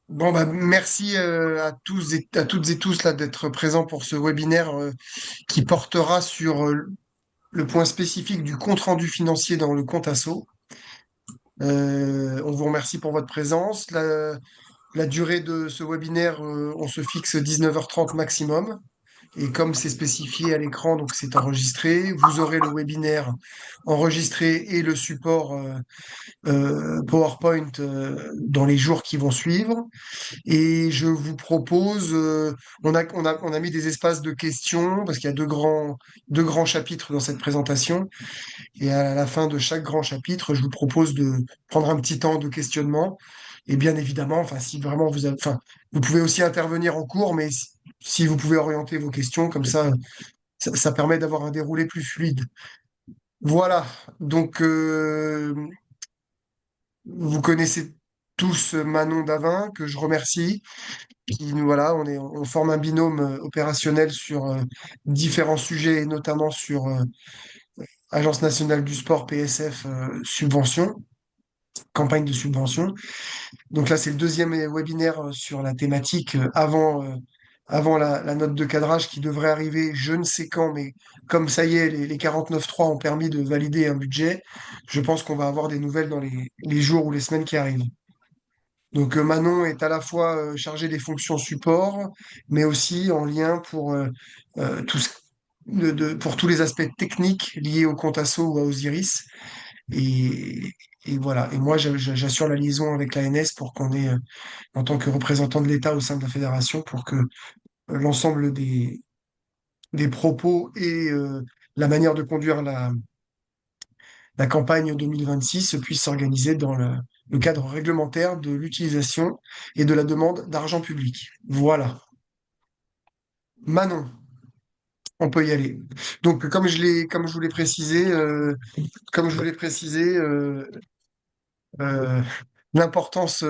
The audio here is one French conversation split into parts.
Bon, bah, merci à tous et à toutes et tous là d'être présents pour ce webinaire qui portera sur le point spécifique du compte-rendu financier dans le compte asso. On vous remercie pour votre présence. La durée de ce webinaire, on se fixe 19h30 maximum. Et comme c'est spécifié à l'écran, donc c'est enregistré, vous aurez le webinaire enregistré et le support PowerPoint dans les jours qui vont suivre. Et je vous propose, on a mis des espaces de questions parce qu'il y a deux grands chapitres dans cette présentation. Et à la fin de chaque grand chapitre, je vous propose de prendre un petit temps de questionnement. Et bien évidemment, enfin, si vraiment vous avez, enfin, vous pouvez aussi intervenir en cours, mais si vous pouvez orienter vos questions, comme ça permet d'avoir un déroulé plus fluide. Voilà. Donc, vous connaissez tous Manon Davin, que je remercie. Voilà, on forme un binôme opérationnel sur différents sujets, et notamment sur Agence nationale du sport, PSF, subvention, campagne de subvention. Donc là, c'est le deuxième webinaire sur la thématique avant la note de cadrage qui devrait arriver je ne sais quand, mais comme ça y est, les 49.3 ont permis de valider un budget, je pense qu'on va avoir des nouvelles dans les jours ou les semaines qui arrivent. Donc Manon est à la fois chargée des fonctions support, mais aussi en lien pour, tout ce- pour tous les aspects techniques liés au compte Asso ou à Osiris. Et, et voilà. Et moi, j'assure la liaison avec l'ANS pour qu'on ait, en tant que représentant de l'État au sein de la fédération, pour que l'ensemble des propos et la manière de conduire la campagne 2026 puisse s'organiser dans le cadre réglementaire de l'utilisation et de la demande d'argent public. Voilà. Manon, on peut y aller. Donc, comme je vous l'ai précisé, euh, l'importance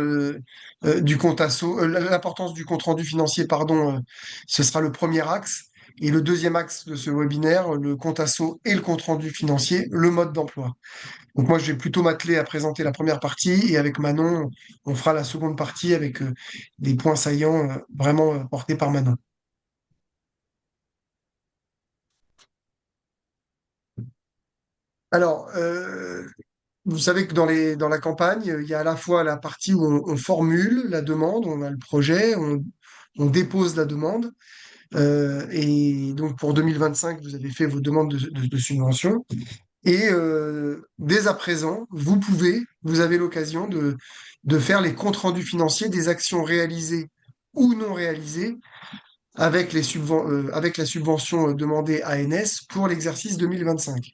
du compte asso, l'importance du compte rendu financier, pardon, ce sera le premier axe. Et le deuxième axe de ce webinaire, le compte asso et le compte rendu financier, le mode d'emploi. Donc moi, je vais plutôt m'atteler à présenter la première partie et avec Manon, on fera la seconde partie avec des points saillants vraiment portés par Manon. Alors, vous savez que dans la campagne, il y a à la fois la partie où on formule la demande, on a le projet, on dépose la demande. Et donc pour 2025, vous avez fait vos demandes de subvention. Et dès à présent, vous avez l'occasion de faire les comptes rendus financiers des actions réalisées ou non réalisées avec la subvention demandée à ANS pour l'exercice 2025.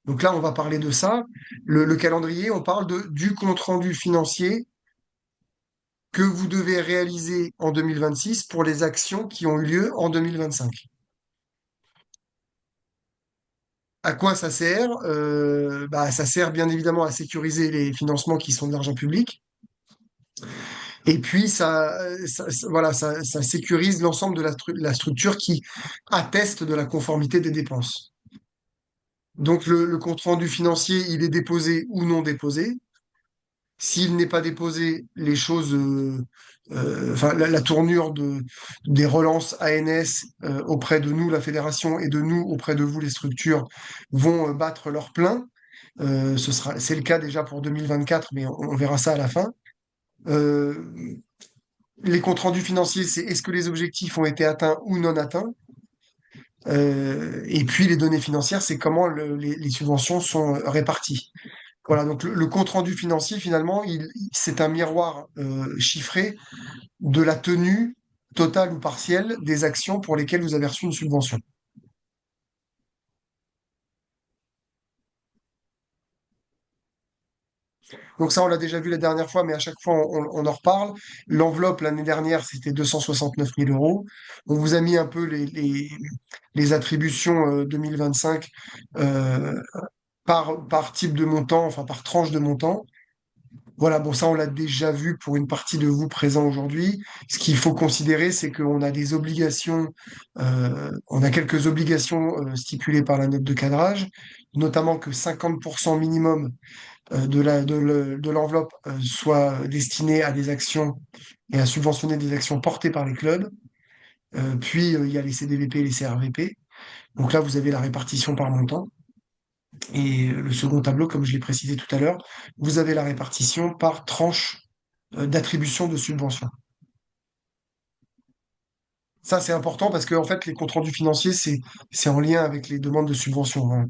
Donc là, on va parler de ça. Le calendrier, on parle du compte rendu financier que vous devez réaliser en 2026 pour les actions qui ont eu lieu en 2025. À quoi ça sert? Bah, ça sert bien évidemment à sécuriser les financements qui sont de l'argent public. Et puis, voilà, ça sécurise l'ensemble de la structure qui atteste de la conformité des dépenses. Donc, le compte-rendu financier, il est déposé ou non déposé. S'il n'est pas déposé, les choses, enfin, la tournure des relances ANS auprès de nous, la fédération, et de nous auprès de vous, les structures, vont battre leur plein. C'est le cas déjà pour 2024, mais on verra ça à la fin. Euh, les comptes rendus financiers, c'est est-ce que les objectifs ont été atteints ou non atteints? Et puis les données financières, c'est comment les subventions sont réparties. Voilà, donc le compte rendu financier, finalement, c'est un miroir chiffré de la tenue totale ou partielle des actions pour lesquelles vous avez reçu une subvention. Donc ça, on l'a déjà vu la dernière fois, mais à chaque fois, on en reparle. L'enveloppe, l'année dernière, c'était 269 000 euros. On vous a mis un peu les attributions 2025 euh, par type de montant, enfin par tranche de montant. Voilà, bon, ça, on l'a déjà vu pour une partie de vous présents aujourd'hui. Ce qu'il faut considérer, c'est qu'on a des obligations, on a quelques obligations stipulées par la note de cadrage, notamment que 50% minimum de l'enveloppe soit destinée à des actions et à subventionner des actions portées par les clubs. Puis, il y a les CDVP et les CRVP. Donc là, vous avez la répartition par montant. Et le second tableau, comme je l'ai précisé tout à l'heure, vous avez la répartition par tranche d'attribution de subventions. Ça, c'est important parce que en fait, les comptes rendus financiers, c'est en lien avec les demandes de subventions, hein.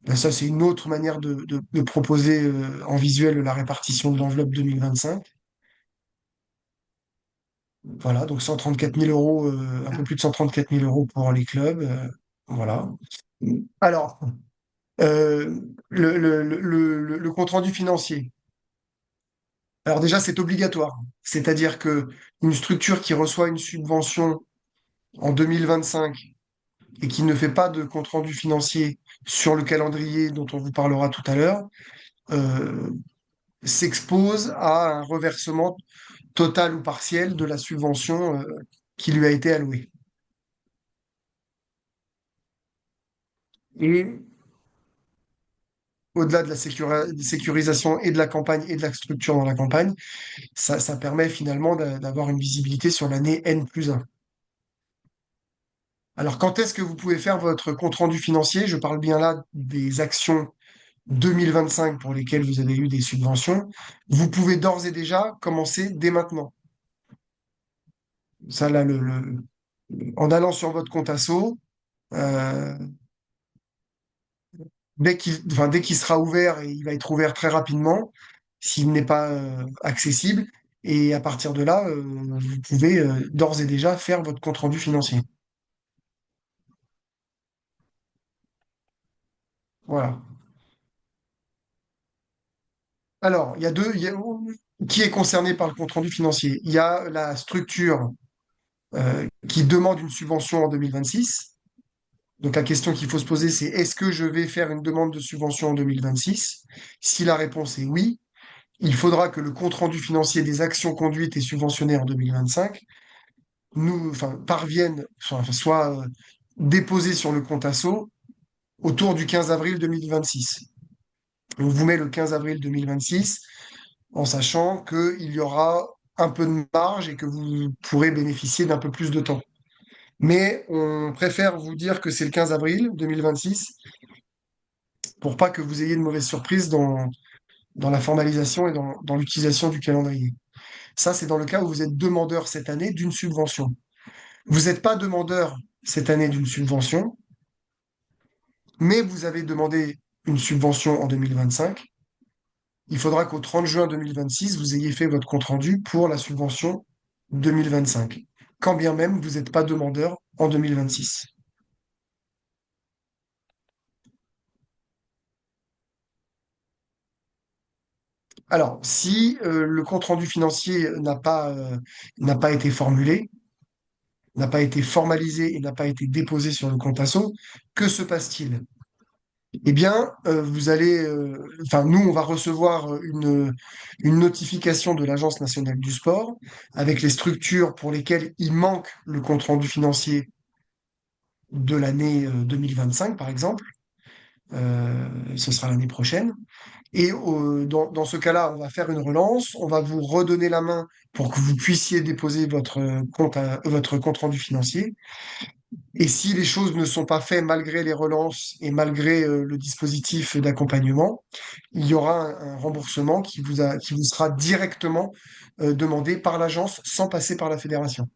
Ben, ça, c'est une autre manière de proposer en visuel la répartition de l'enveloppe 2025. Voilà, donc 134 000 euros, un peu plus de 134 000 euros pour les clubs. Voilà. Alors, euh, le compte rendu financier. Alors déjà, c'est obligatoire. C'est-à-dire que une structure qui reçoit une subvention en 2025 et qui ne fait pas de compte-rendu financier sur le calendrier dont on vous parlera tout à l'heure, euh, s'expose à un reversement total ou partiel de la subvention qui lui a été allouée. Et au-delà de la sécurisation et de la campagne et de la structure dans la campagne, ça permet finalement d'avoir une visibilité sur l'année N+1. Alors, quand est-ce que vous pouvez faire votre compte-rendu financier? Je parle bien là des actions 2025 pour lesquelles vous avez eu des subventions. Vous pouvez d'ores et déjà commencer dès maintenant. Ça, là, en allant sur votre compte asso, euh, dès qu'il sera ouvert, et il va être ouvert très rapidement, s'il n'est pas accessible, et à partir de là, vous pouvez d'ores et déjà faire votre compte-rendu financier. Voilà. Alors, qui est concerné par le compte-rendu financier? Il y a la structure qui demande une subvention en 2026. Donc la question qu'il faut se poser, c'est est-ce que je vais faire une demande de subvention en 2026? Si la réponse est oui, il faudra que le compte-rendu financier des actions conduites et subventionnées en 2025 parvienne, soit déposé sur le compte asso autour du 15 avril 2026. On vous met le 15 avril 2026 en sachant qu'il y aura un peu de marge et que vous pourrez bénéficier d'un peu plus de temps. Mais on préfère vous dire que c'est le 15 avril 2026 pour pas que vous ayez de mauvaises surprises dans la formalisation et dans l'utilisation du calendrier. Ça, c'est dans le cas où vous êtes demandeur cette année d'une subvention. Vous n'êtes pas demandeur cette année d'une subvention, mais vous avez demandé une subvention en 2025. Il faudra qu'au 30 juin 2026, vous ayez fait votre compte-rendu pour la subvention 2025, quand bien même vous n'êtes pas demandeur en 2026. Alors, si le compte-rendu financier n'a pas été formulé, n'a pas été formalisé et n'a pas été déposé sur le compte asso, que se passe-t-il? Eh bien, enfin, nous, on va recevoir une notification de l'Agence nationale du sport avec les structures pour lesquelles il manque le compte-rendu financier de l'année 2025, par exemple. Ce sera l'année prochaine. Et dans ce cas-là, on va faire une relance, on va vous redonner la main pour que vous puissiez déposer votre compte-rendu financier. Et si les choses ne sont pas faites malgré les relances et malgré le dispositif d'accompagnement, il y aura un remboursement qui vous sera directement demandé par l'agence sans passer par la fédération.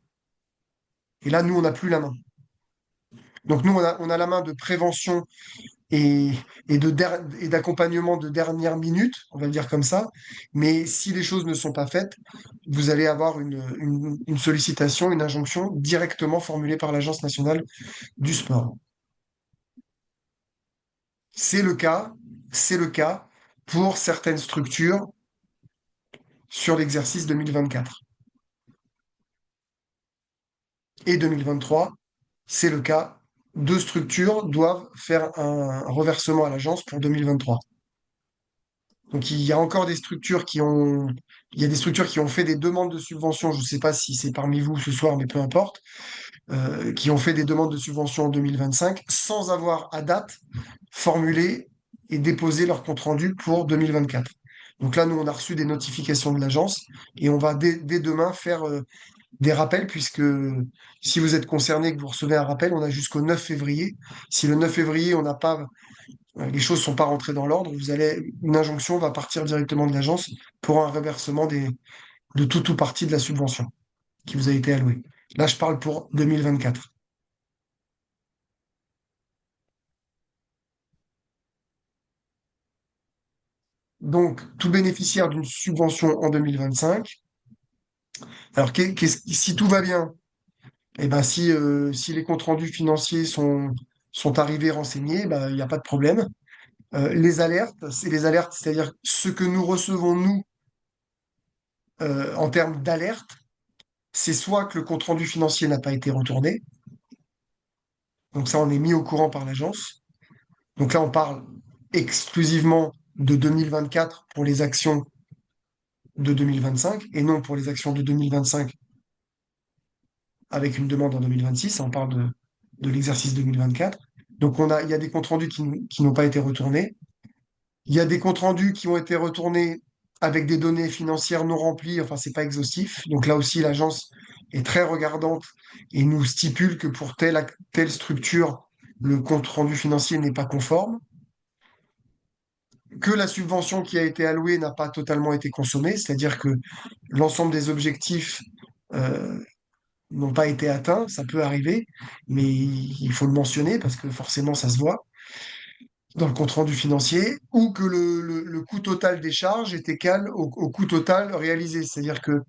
Et là, nous, on n'a plus la main. Donc nous, on a la main de prévention et, et d'accompagnement de dernière minute, on va le dire comme ça. Mais si les choses ne sont pas faites, vous allez avoir une sollicitation, une injonction directement formulée par l'Agence nationale du sport. C'est le cas, c'est le cas pour certaines structures sur l'exercice 2024. Et 2023, c'est le cas. Deux structures doivent faire un reversement à l'agence pour 2023. Donc il y a encore des structures il y a des structures qui ont fait des demandes de subventions. Je ne sais pas si c'est parmi vous ce soir, mais peu importe, qui ont fait des demandes de subventions en 2025 sans avoir à date formulé et déposé leur compte rendu pour 2024. Donc là, nous, on a reçu des notifications de l'agence et on va dès demain faire des rappels, puisque si vous êtes concerné et que vous recevez un rappel, on a jusqu'au 9 février. Si le 9 février, on n'a pas, les choses ne sont pas rentrées dans l'ordre, une injonction va partir directement de l'agence pour un reversement de tout ou partie de la subvention qui vous a été allouée. Là, je parle pour 2024. Donc, tout bénéficiaire d'une subvention en 2025. Alors, si tout va bien, et ben si les comptes rendus financiers sont arrivés renseignés, ben, il n'y a pas de problème. Les alertes, c'est-à-dire ce que nous recevons, nous, en termes d'alerte, c'est soit que le compte-rendu financier n'a pas été retourné, donc ça, on est mis au courant par l'agence. Donc là, on parle exclusivement de 2024 pour les actions de 2025 et non pour les actions de 2025 avec une demande en 2026. On parle de l'exercice 2024. Donc il y a des comptes rendus qui n'ont pas été retournés. Il y a des comptes rendus qui ont été retournés avec des données financières non remplies, enfin, c'est pas exhaustif. Donc là aussi, l'agence est très regardante et nous stipule que pour telle structure, le compte rendu financier n'est pas conforme, que la subvention qui a été allouée n'a pas totalement été consommée, c'est-à-dire que l'ensemble des objectifs euh, n'ont pas été atteints, ça peut arriver, mais il faut le mentionner parce que forcément ça se voit dans le compte rendu financier, ou que le coût total des charges est égal au coût total réalisé. C'est-à-dire que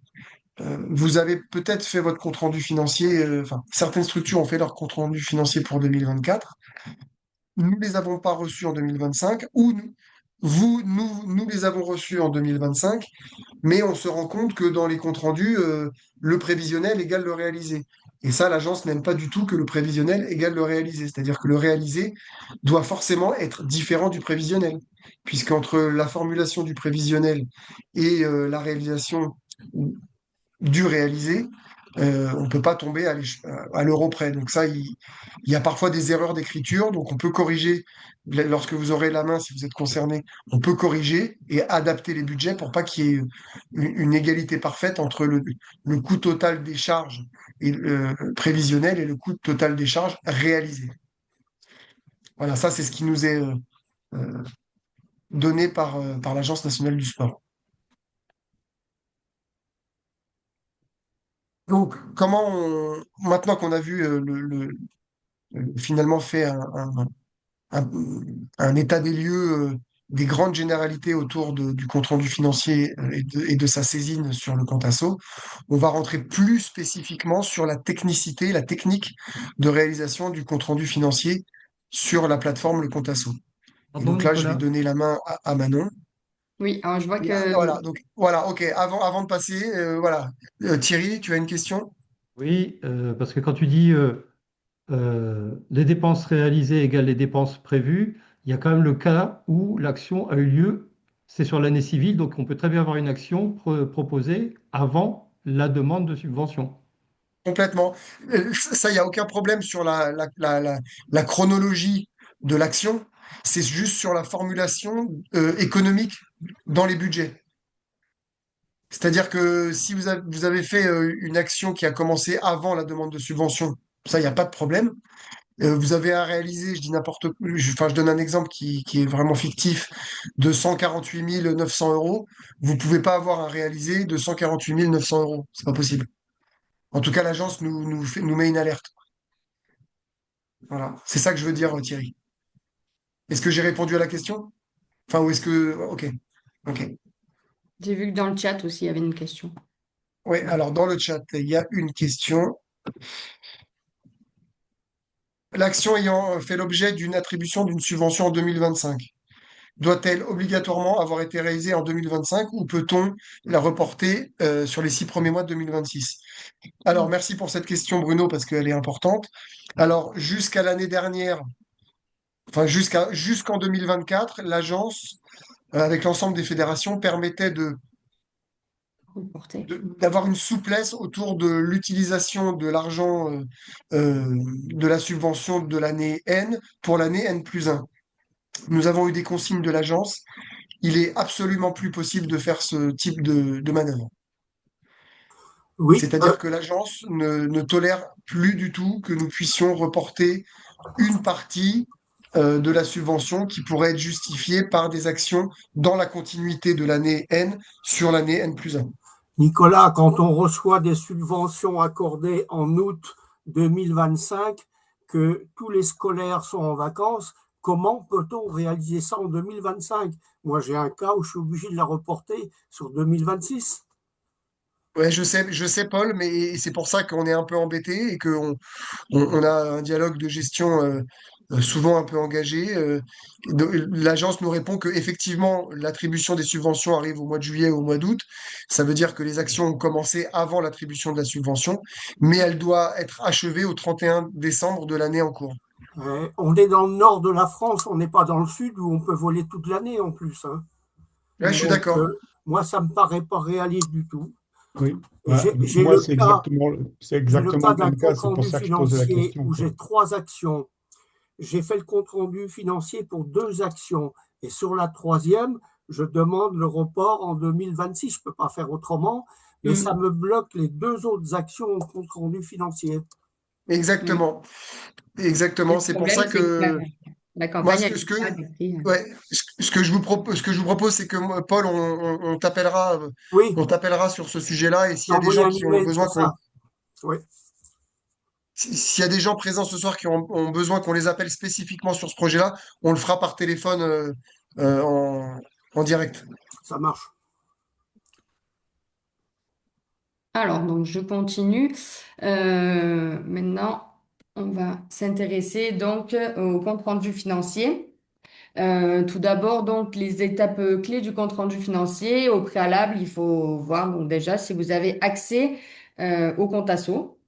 vous avez peut-être fait votre compte rendu financier, enfin, certaines structures ont fait leur compte rendu financier pour 2024. Nous ne les avons pas reçus en 2025, ou nous les avons reçus en 2025, mais on se rend compte que dans les comptes rendus, le prévisionnel égale le réalisé. Et ça, l'agence n'aime pas du tout que le prévisionnel égale le réalisé. C'est-à-dire que le réalisé doit forcément être différent du prévisionnel, puisqu'entre la formulation du prévisionnel et la réalisation du réalisé, on ne peut pas tomber à l'euro près. Donc ça, il y a parfois des erreurs d'écriture, donc on peut corriger, lorsque vous aurez la main, si vous êtes concerné, on peut corriger et adapter les budgets pour pas qu'il y ait une égalité parfaite entre le coût total des charges prévisionnel et le coût total des charges réalisées. Voilà, ça c'est ce qui nous est euh, donné par l'Agence nationale du sport. Donc, maintenant qu'on a vu finalement fait un- un état des lieux des grandes généralités autour du compte-rendu financier et de sa saisine sur le compte asso, on va rentrer plus spécifiquement sur la technicité, la technique de réalisation du compte-rendu financier sur la plateforme le compte asso. Et Pardon, donc là, je vais Nicolas. donner la main à Manon. Oui, alors je vois Voilà, que donc voilà, ok, avant de passer, voilà. Thierry, tu as une question? Oui, parce que quand tu dis les dépenses réalisées égale les dépenses prévues, il y a quand même le cas où l'action a eu lieu, c'est sur l'année civile, donc on peut très bien avoir une action proposée avant la demande de subvention. Complètement. Ça, il n'y a aucun problème sur la chronologie de l'action. C'est juste sur la formulation économique dans les budgets. C'est-à-dire que si vous avez fait une action qui a commencé avant la demande de subvention, ça, il n'y a pas de problème. Vous avez à réaliser, je dis n'importe quoi, enfin, je donne un exemple qui est vraiment fictif, de 148 900 euros. Vous ne pouvez pas avoir à réaliser de 148 900 euros. C'est pas possible. En tout cas, l'agence nous met une alerte. Voilà, c'est ça que je veux dire, Thierry. Est-ce que j'ai répondu à la question? Enfin, ou est-ce que... Ok, ok. j'ai vu que dans le chat aussi, il y avait une question. Oui, alors dans le chat, il y a une question. L'action ayant fait l'objet d'une attribution d'une subvention en 2025, doit-elle obligatoirement avoir été réalisée en 2025 ou peut-on la reporter sur les 6 premiers mois de 2026? Alors, merci pour cette question, Bruno, parce qu'elle est importante. Alors, jusqu'à l'année dernière, enfin jusqu'en 2024, l'agence avec l'ensemble des fédérations, permettait Reporter. d'avoir une souplesse autour de l'utilisation de l'argent de la subvention de l'année N pour l'année N+1. Nous avons eu des consignes de l'agence. Il est absolument plus possible de faire ce type de manœuvre. Oui, C'est-à-dire que l'agence ne tolère plus du tout que nous puissions reporter une partie de la subvention qui pourrait être justifiée par des actions dans la continuité de l'année N sur l'année N+1. Nicolas, quand on reçoit des subventions accordées en août 2025, que tous les scolaires sont en vacances, comment peut-on réaliser ça en 2025? Moi, j'ai un cas où je suis obligé de la reporter sur 2026. Ouais, je sais, Paul, mais c'est pour ça qu'on est un peu embêté et qu'on on a un dialogue de gestion souvent un peu engagé. L'agence nous répond que effectivement l'attribution des subventions arrive au mois de juillet ou au mois d'août. Ça veut dire que les actions ont commencé avant l'attribution de la subvention, mais elle doit être achevée au 31 décembre de l'année en cours. On est dans le nord de la France, on n'est pas dans le sud où on peut voler toute l'année en plus, hein. Ouais, je suis Oui. Donc, d'accord. moi, ça me paraît pas réaliste du tout. Oui, bah, J'ai moi, le cas, c'est j'ai le exactement cas le d'un même cas. compte C'est pour rendu ça que je posais la financier question, où quoi. j'ai 3 actions. J'ai fait le compte rendu financier pour 2 actions. Et sur la troisième, je demande le report en 2026. Je ne peux pas faire autrement, mais ça Mm. me bloque les 2 autres actions au compte rendu financier. Oui. Exactement. Et Exactement. le C'est pour problème, ça c'est que que la moi, campagne, elle n'est pas adaptée. ouais, ce que je vous propose, ce que je vous propose, c'est que moi, Paul, Oui, on t'appellera sur ce sujet-là. Et s'il y a des envoyer gens un qui ont email besoin pour ça. Oui, s'il y a des gens présents ce soir qui ont besoin qu'on les appelle spécifiquement sur ce projet-là, on le fera par téléphone euh, en, en direct. ça marche. Alors, donc, je continue. Maintenant, on va s'intéresser donc au compte rendu financier. Tout d'abord, donc, les étapes clés du compte rendu financier. Au préalable, il faut voir donc, déjà si vous avez accès au compte asso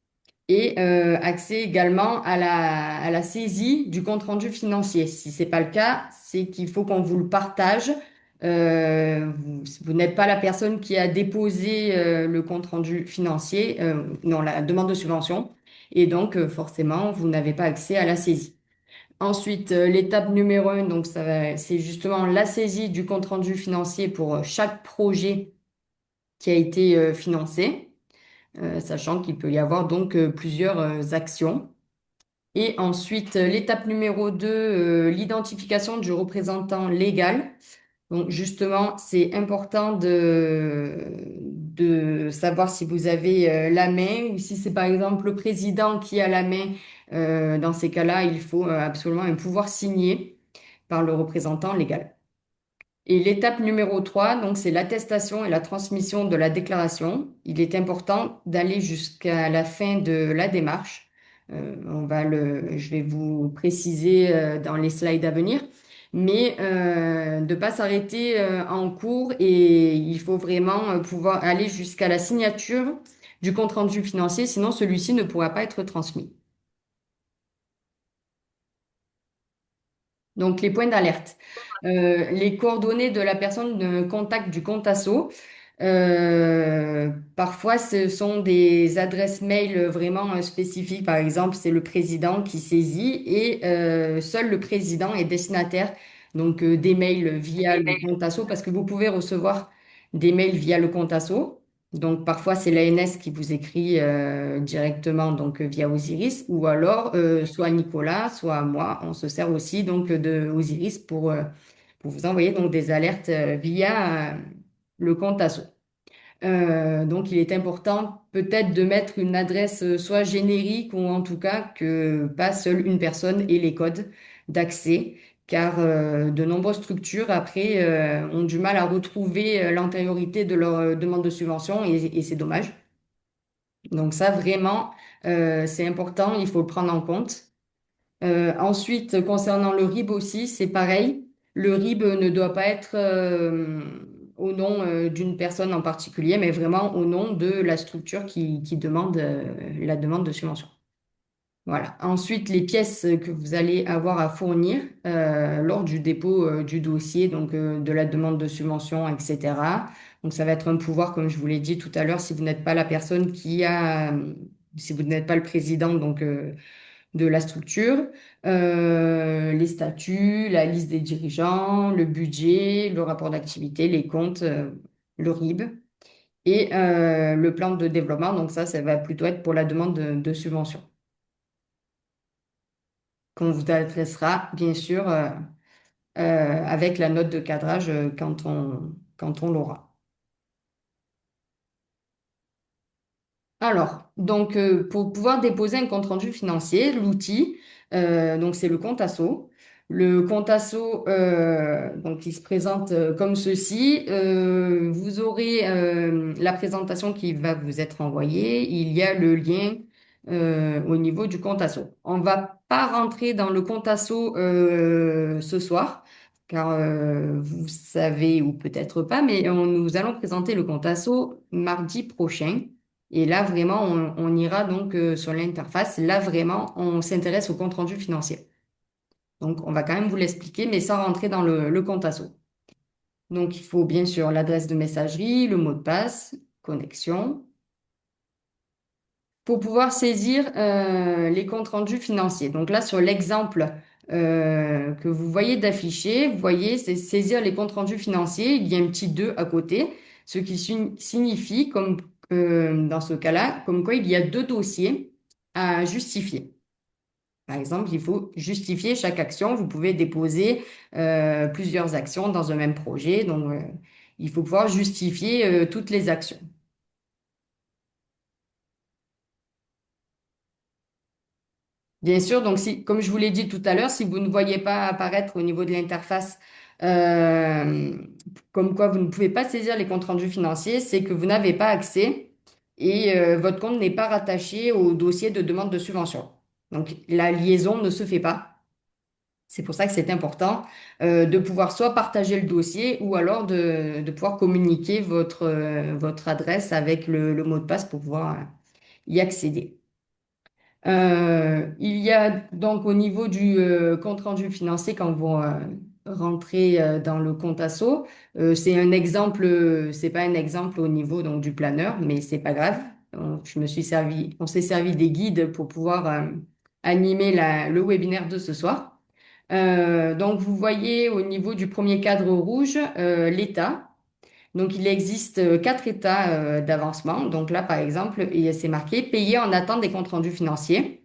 et accès également à la saisie du compte rendu financier. Si c'est pas le cas, c'est qu'il faut qu'on vous le partage. Vous n'êtes pas la personne qui a déposé le compte rendu financier, non, la demande de subvention, et donc forcément, vous n'avez pas accès à la saisie. Ensuite, l'étape numéro 1, donc c'est justement la saisie du compte rendu financier pour chaque projet qui a été financé, sachant qu'il peut y avoir donc plusieurs actions. Et ensuite, l'étape numéro 2, l'identification du représentant légal. Donc justement, c'est important de savoir si vous avez la main ou si c'est par exemple le président qui a la main. Dans ces cas-là, il faut absolument un pouvoir signé par le représentant légal. Et l'étape numéro 3, donc c'est l'attestation et la transmission de la déclaration. Il est important d'aller jusqu'à la fin de la démarche. Je vais vous préciser dans les slides à venir, mais de ne pas s'arrêter en cours et il faut vraiment pouvoir aller jusqu'à la signature du compte rendu financier, sinon celui-ci ne pourra pas être transmis. Donc, les points d'alerte. Les coordonnées de la personne de contact du compte asso. Parfois, ce sont des adresses mail vraiment spécifiques. Par exemple, c'est le président qui saisit et seul le président est destinataire donc des mails via le compte asso parce que vous pouvez recevoir des mails via le compte asso. Donc, parfois, c'est l'ANS qui vous écrit directement donc via Osiris ou alors soit Nicolas, soit moi. On se sert aussi donc de Osiris pour vous envoyer donc des alertes via le compte asso. Donc, il est important peut-être de mettre une adresse soit générique ou en tout cas que pas seule une personne ait les codes d'accès, car de nombreuses structures après ont du mal à retrouver l'antériorité de leur demande de subvention et c'est dommage. Donc ça, vraiment, c'est important, il faut le prendre en compte. Ensuite, concernant le RIB aussi, c'est pareil. Le RIB ne doit pas être au nom d'une personne en particulier, mais vraiment au nom de la structure qui demande la demande de subvention. Voilà. Ensuite, les pièces que vous allez avoir à fournir lors du dépôt du dossier, donc de la demande de subvention, etc. Donc, ça va être un pouvoir, comme je vous l'ai dit tout à l'heure, si vous n'êtes pas la personne si vous n'êtes pas le président donc de la structure, les statuts, la liste des dirigeants, le budget, le rapport d'activité, les comptes, le RIB et le plan de développement. Donc, ça va plutôt être pour la demande de subvention qu'on vous adressera, bien sûr, avec la note de cadrage quand on l'aura. Alors, donc, pour pouvoir déposer un compte-rendu financier, l'outil, donc c'est le compte asso. Le compte asso, donc, il se présente comme ceci. Vous aurez la présentation qui va vous être envoyée. Il y a le lien au niveau du compte asso. On va pas rentrer dans le compte asso ce soir, car vous savez ou peut-être pas, mais nous allons présenter le compte asso mardi prochain. Et là, vraiment, on ira donc sur l'interface. Là, vraiment, on s'intéresse au compte-rendu financier. Donc, on va quand même vous l'expliquer, mais sans rentrer dans le compte asso. Donc, il faut bien sûr l'adresse de messagerie, le mot de passe, connexion, pour pouvoir saisir les comptes rendus financiers. Donc là, sur l'exemple que vous voyez d'afficher, vous voyez, c'est saisir les comptes rendus financiers. Il y a un petit 2 à côté, ce qui signifie, comme dans ce cas-là, comme quoi il y a deux dossiers à justifier. Par exemple, il faut justifier chaque action. Vous pouvez déposer plusieurs actions dans un même projet. Donc, il faut pouvoir justifier toutes les actions. Bien sûr, donc si, comme je vous l'ai dit tout à l'heure, si vous ne voyez pas apparaître au niveau de l'interface euh, comme quoi vous ne pouvez pas saisir les comptes rendus financiers, c'est que vous n'avez pas accès et votre compte n'est pas rattaché au dossier de demande de subvention. Donc la liaison ne se fait pas. C'est pour ça que c'est important de pouvoir soit partager le dossier ou alors de pouvoir communiquer votre adresse avec le mot de passe pour pouvoir y accéder. Il y a donc au niveau du compte rendu financier, quand vous rentrez dans le compte asso, c'est un exemple, c'est pas un exemple au niveau donc du planeur, mais c'est pas grave. On s'est servi des guides pour pouvoir animer le webinaire de ce soir. Donc vous voyez au niveau du premier cadre rouge l'état. Donc, il existe quatre états d'avancement. Donc là, par exemple, c'est marqué payer en attente des comptes rendus financiers.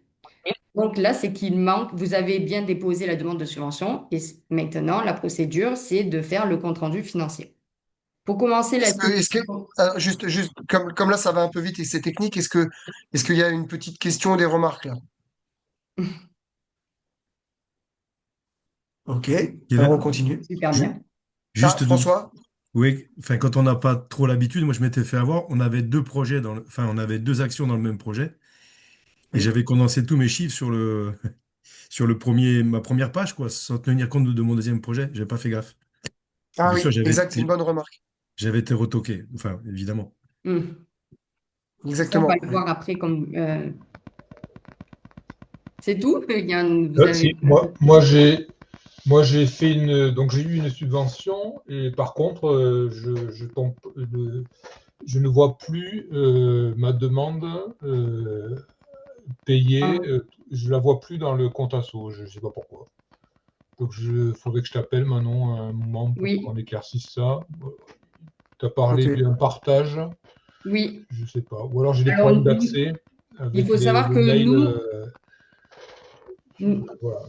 Donc là, c'est qu'il manque, vous avez bien déposé la demande de subvention et maintenant, la procédure, c'est de faire le compte rendu financier. Pour commencer la Juste, comme là, ça va un peu vite et c'est technique, est-ce qu'il y a une petite question, des remarques là? Ok, alors on continue. super Ju- bien. Ah, Juste de, François? oui, enfin, quand on n'a pas trop l'habitude, moi je m'étais fait avoir, on avait deux projets enfin, on avait deux actions dans le même projet, et Oui. j'avais condensé tous mes chiffres sur ma première page, quoi, sans tenir compte de mon deuxième projet. J'avais pas fait gaffe. Ah Bien oui, sûr, exact, c'est une bonne remarque. j'avais été retoqué, enfin, évidemment. Hmm. Ça, on va Exactement. le Oui. voir après comme c'est tout. Vous avez Si, moi j'ai fait donc j'ai eu une subvention et par contre je ne vois plus ma demande payée, ah, je la vois plus dans le compte asso, je ne sais pas pourquoi. Donc il faudrait que je t'appelle Manon à un moment pour qu'on oui, éclaircisse ça. Tu as parlé Ok. d'un partage, oui. je ne sais pas. Ou alors j'ai des Alors, problèmes d'accès il avec faut savoir le que mail. nous, Voilà,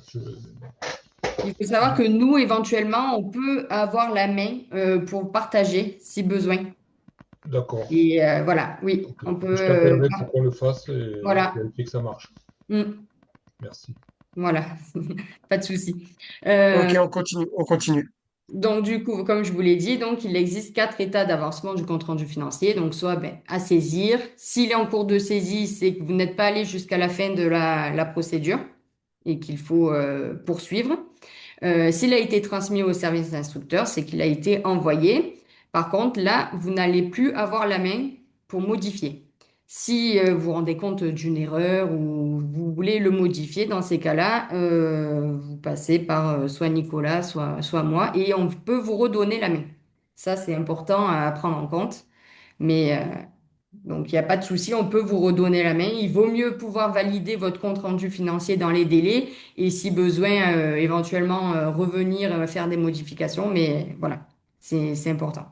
Il faut savoir que nous, éventuellement, on peut avoir la main pour partager si besoin. d'accord. Et voilà, oui, Ok. on peut. Je t'appellerai pour qu'on le fasse et Voilà. vérifier que ça marche. Mm, Merci. voilà, pas de souci. Ok, Euh, on continue, on continue. donc, du coup, comme je vous l'ai dit, donc, il existe quatre états d'avancement du compte rendu financier. Donc, soit ben, à saisir. S'il est en cours de saisie, c'est que vous n'êtes pas allé jusqu'à la fin de la procédure et qu'il faut poursuivre. S'il a été transmis au service instructeur, c'est qu'il a été envoyé. Par contre, là, vous n'allez plus avoir la main pour modifier. Si vous vous rendez compte d'une erreur ou vous voulez le modifier, dans ces cas-là, vous passez par soit Nicolas, soit moi, et on peut vous redonner la main. Ça, c'est important à prendre en compte. Mais donc, il n'y a pas de souci, on peut vous redonner la main. Il vaut mieux pouvoir valider votre compte rendu financier dans les délais et si besoin, éventuellement revenir faire des modifications. Mais voilà, c'est important.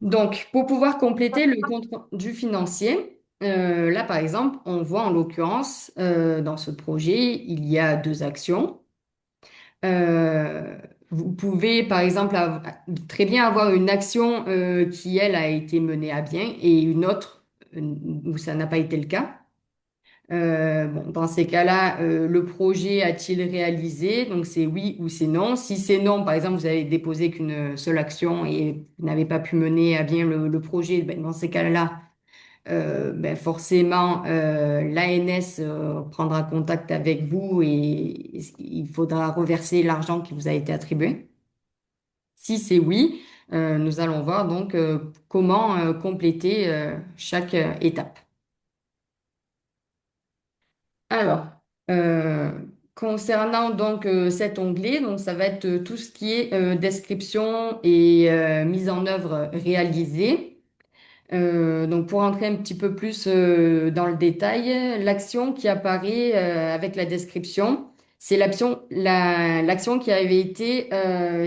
Donc, pour pouvoir compléter le compte rendu financier, là, par exemple, on voit en l'occurrence, dans ce projet, il y a deux actions. Euh, Vous pouvez, par exemple, très bien avoir une action qui, elle, a été menée à bien et une autre où ça n'a pas été le cas. Bon, dans ces cas-là, le projet a-t-il réalisé? Donc, c'est oui ou c'est non. Si c'est non, par exemple, vous avez déposé qu'une seule action et vous n'avez pas pu mener à bien le projet, ben, dans ces cas-là, ben forcément, l'ANS prendra contact avec vous et il faudra reverser l'argent qui vous a été attribué. Si c'est oui, nous allons voir donc comment compléter chaque étape. Alors, euh, concernant donc cet onglet, donc ça va être tout ce qui est description et mise en œuvre réalisée. Donc, pour entrer un petit peu plus dans le détail, l'action qui apparaît avec la description, c'est l'action qui avait été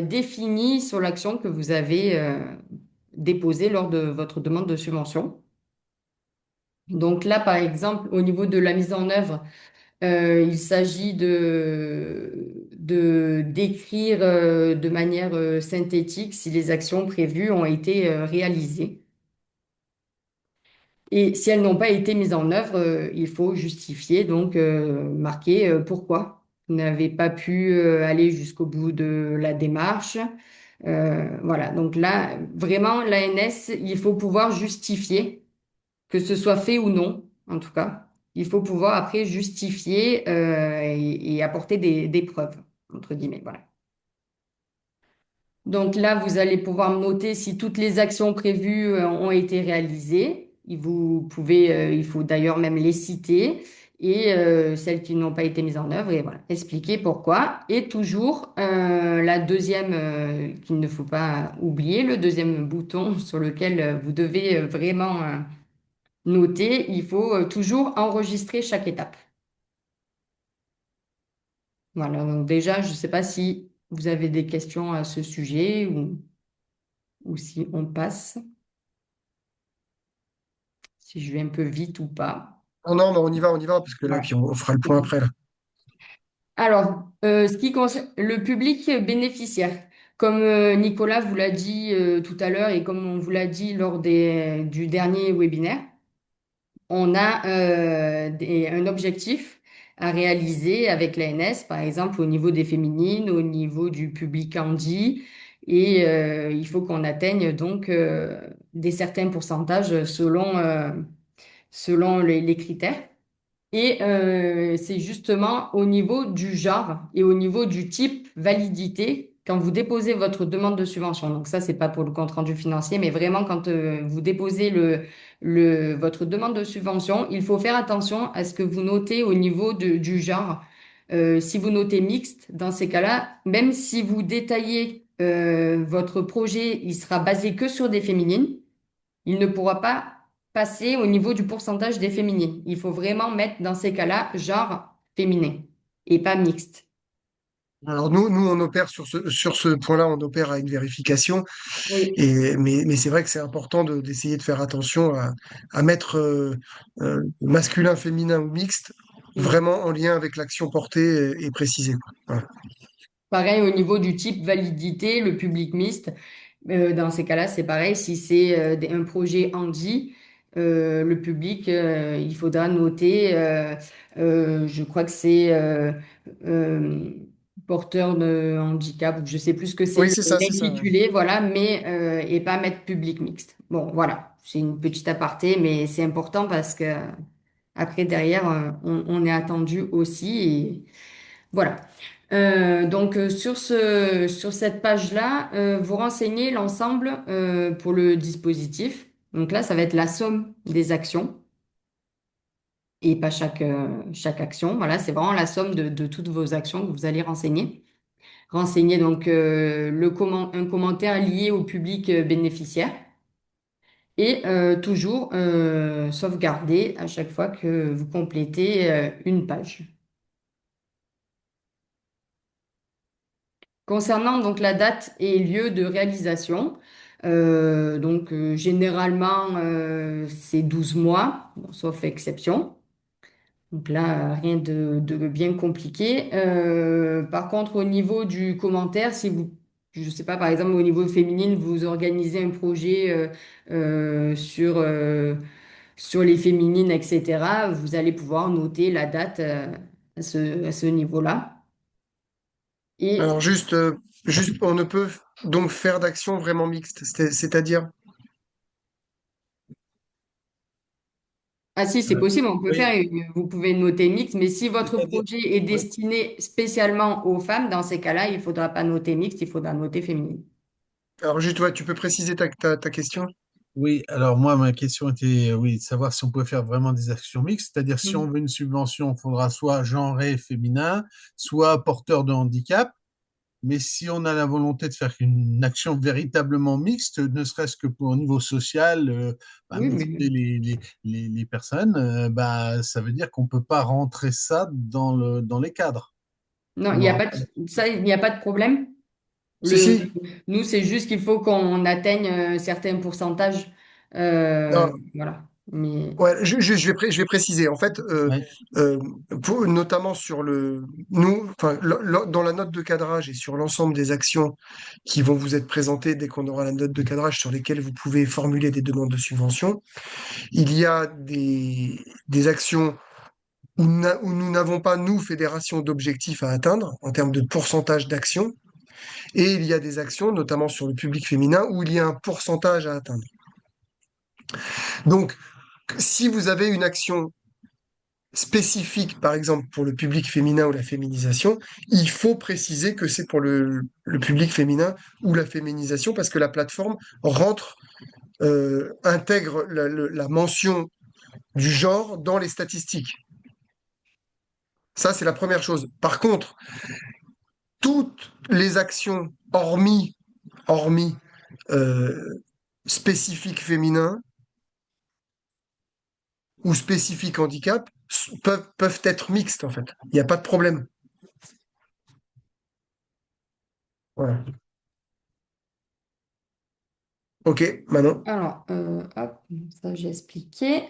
définie sur l'action que vous avez déposée lors de votre demande de subvention. Donc là, par exemple, au niveau de la mise en œuvre, il s'agit de d'écrire de manière synthétique si les actions prévues ont été réalisées. Et si elles n'ont pas été mises en œuvre, il faut justifier, donc marquer pourquoi vous n'avez pas pu aller jusqu'au bout de la démarche. Voilà, donc là, vraiment, l'ANS, il faut pouvoir justifier, que ce soit fait ou non, en tout cas. Il faut pouvoir après justifier et apporter des preuves, entre guillemets. Voilà. Donc là, vous allez pouvoir noter si toutes les actions prévues ont été réalisées. Vous pouvez, il faut d'ailleurs même les citer et celles qui n'ont pas été mises en œuvre et voilà, expliquer pourquoi. Et toujours la deuxième qu'il ne faut pas oublier, le deuxième bouton sur lequel vous devez vraiment noter, il faut toujours enregistrer chaque étape. Voilà, donc déjà, je ne sais pas si vous avez des questions à ce sujet ou si on passe. Si je vais un peu vite ou pas. Non, non, mais on y va, parce que là, Voilà. puis on fera le point après, là. Alors, ce qui concerne le public bénéficiaire, comme Nicolas vous l'a dit tout à l'heure et comme on vous l'a dit lors du dernier webinaire, on a un objectif à réaliser avec l'ANS, par exemple au niveau des féminines, au niveau du public handi, et il faut qu'on atteigne donc des certains pourcentages selon les critères. Et c'est justement au niveau du genre et au niveau du type validité quand vous déposez votre demande de subvention. Donc ça, c'est pas pour le compte rendu financier, mais vraiment quand vous déposez votre demande de subvention, il faut faire attention à ce que vous notez au niveau du genre. Si vous notez mixte, dans ces cas-là, même si vous détaillez votre projet, il sera basé que sur des féminines. Il ne pourra pas passer au niveau du pourcentage des féminines. Il faut vraiment mettre dans ces cas-là genre féminin et pas mixte. Alors nous, on opère sur ce point-là, on opère à une vérification. Oui. Mais c'est vrai que c'est important d'essayer de faire attention à mettre masculin, féminin ou mixte Mm. vraiment en lien avec l'action portée et précisée, quoi. Voilà. Pareil au niveau du type validité, le public mixte. Dans ces cas-là, c'est pareil. Si c'est un projet handi, le public, il faudra noter, je crois que c'est euh, porteur de handicap, ou je sais plus ce que c'est, Oui, c'est ça. l'intitulé, voilà, mais et pas mettre public mixte. Bon, voilà, c'est une petite aparté, mais c'est important parce que après derrière, on est attendu aussi, et voilà. Sur cette page-là, vous renseignez l'ensemble pour le dispositif. Donc là, ça va être la somme des actions et pas chaque action. Voilà, c'est vraiment la somme de toutes vos actions que vous allez renseigner. Renseignez donc un commentaire lié au public bénéficiaire et toujours sauvegarder à chaque fois que vous complétez une page. Concernant donc la date et lieu de réalisation, généralement c'est 12 mois, bon, sauf exception. Donc là, rien de bien compliqué. Par contre, au niveau du commentaire, si vous, je sais pas, par exemple, au niveau féminine, vous organisez un projet sur les féminines, etc., vous allez pouvoir noter la date à ce niveau-là. Et Alors juste, on ne peut donc faire d'action vraiment mixte, c'est-à-dire, ah si, c'est possible, on peut Oui. faire, vous pouvez noter mixte, mais si votre C'est-à-dire, projet est ouais. destiné spécialement aux femmes, dans ces cas-là, il ne faudra pas noter mixte, il faudra noter féminine. alors juste, ouais, tu peux préciser ta question? Oui, alors moi, ma question était, oui, de savoir si on pouvait faire vraiment des actions mixtes, c'est-à-dire si on Mhm. veut une subvention, il faudra soit genré féminin, soit porteur de handicap. Mais si on a la volonté de faire une action véritablement mixte, ne serait-ce que pour au niveau social, Oui, mais mixer les personnes, ça veut dire qu'on ne peut pas rentrer ça dans les cadres. non, Je il me n'y a pas rappelle. ça, il n'y a pas de problème. Si, Le, si. nous, c'est juste qu'il faut qu'on atteigne un certain pourcentage. Non, Voilà. Mais ouais, je vais préciser. En fait, Ouais, euh, notamment sur enfin, dans la note de cadrage et sur l'ensemble des actions qui vont vous être présentées dès qu'on aura la note de cadrage sur lesquelles vous pouvez formuler des demandes de subvention, il y a des actions où nous n'avons pas, nous, fédération, d'objectifs à atteindre en termes de pourcentage d'actions, et il y a des actions, notamment sur le public féminin, où il y a un pourcentage à atteindre. Donc, si vous avez une action spécifique, par exemple pour le public féminin ou la féminisation, il faut préciser que c'est pour le public féminin ou la féminisation parce que la plateforme intègre la mention du genre dans les statistiques. Ça, c'est la première chose. Par contre, toutes les actions, hormis euh, spécifiques féminins ou spécifiques handicap, peuvent être mixtes, en fait. Il n'y a pas de problème. Voilà. Ok, Manon. alors, hop, ça j'ai expliqué.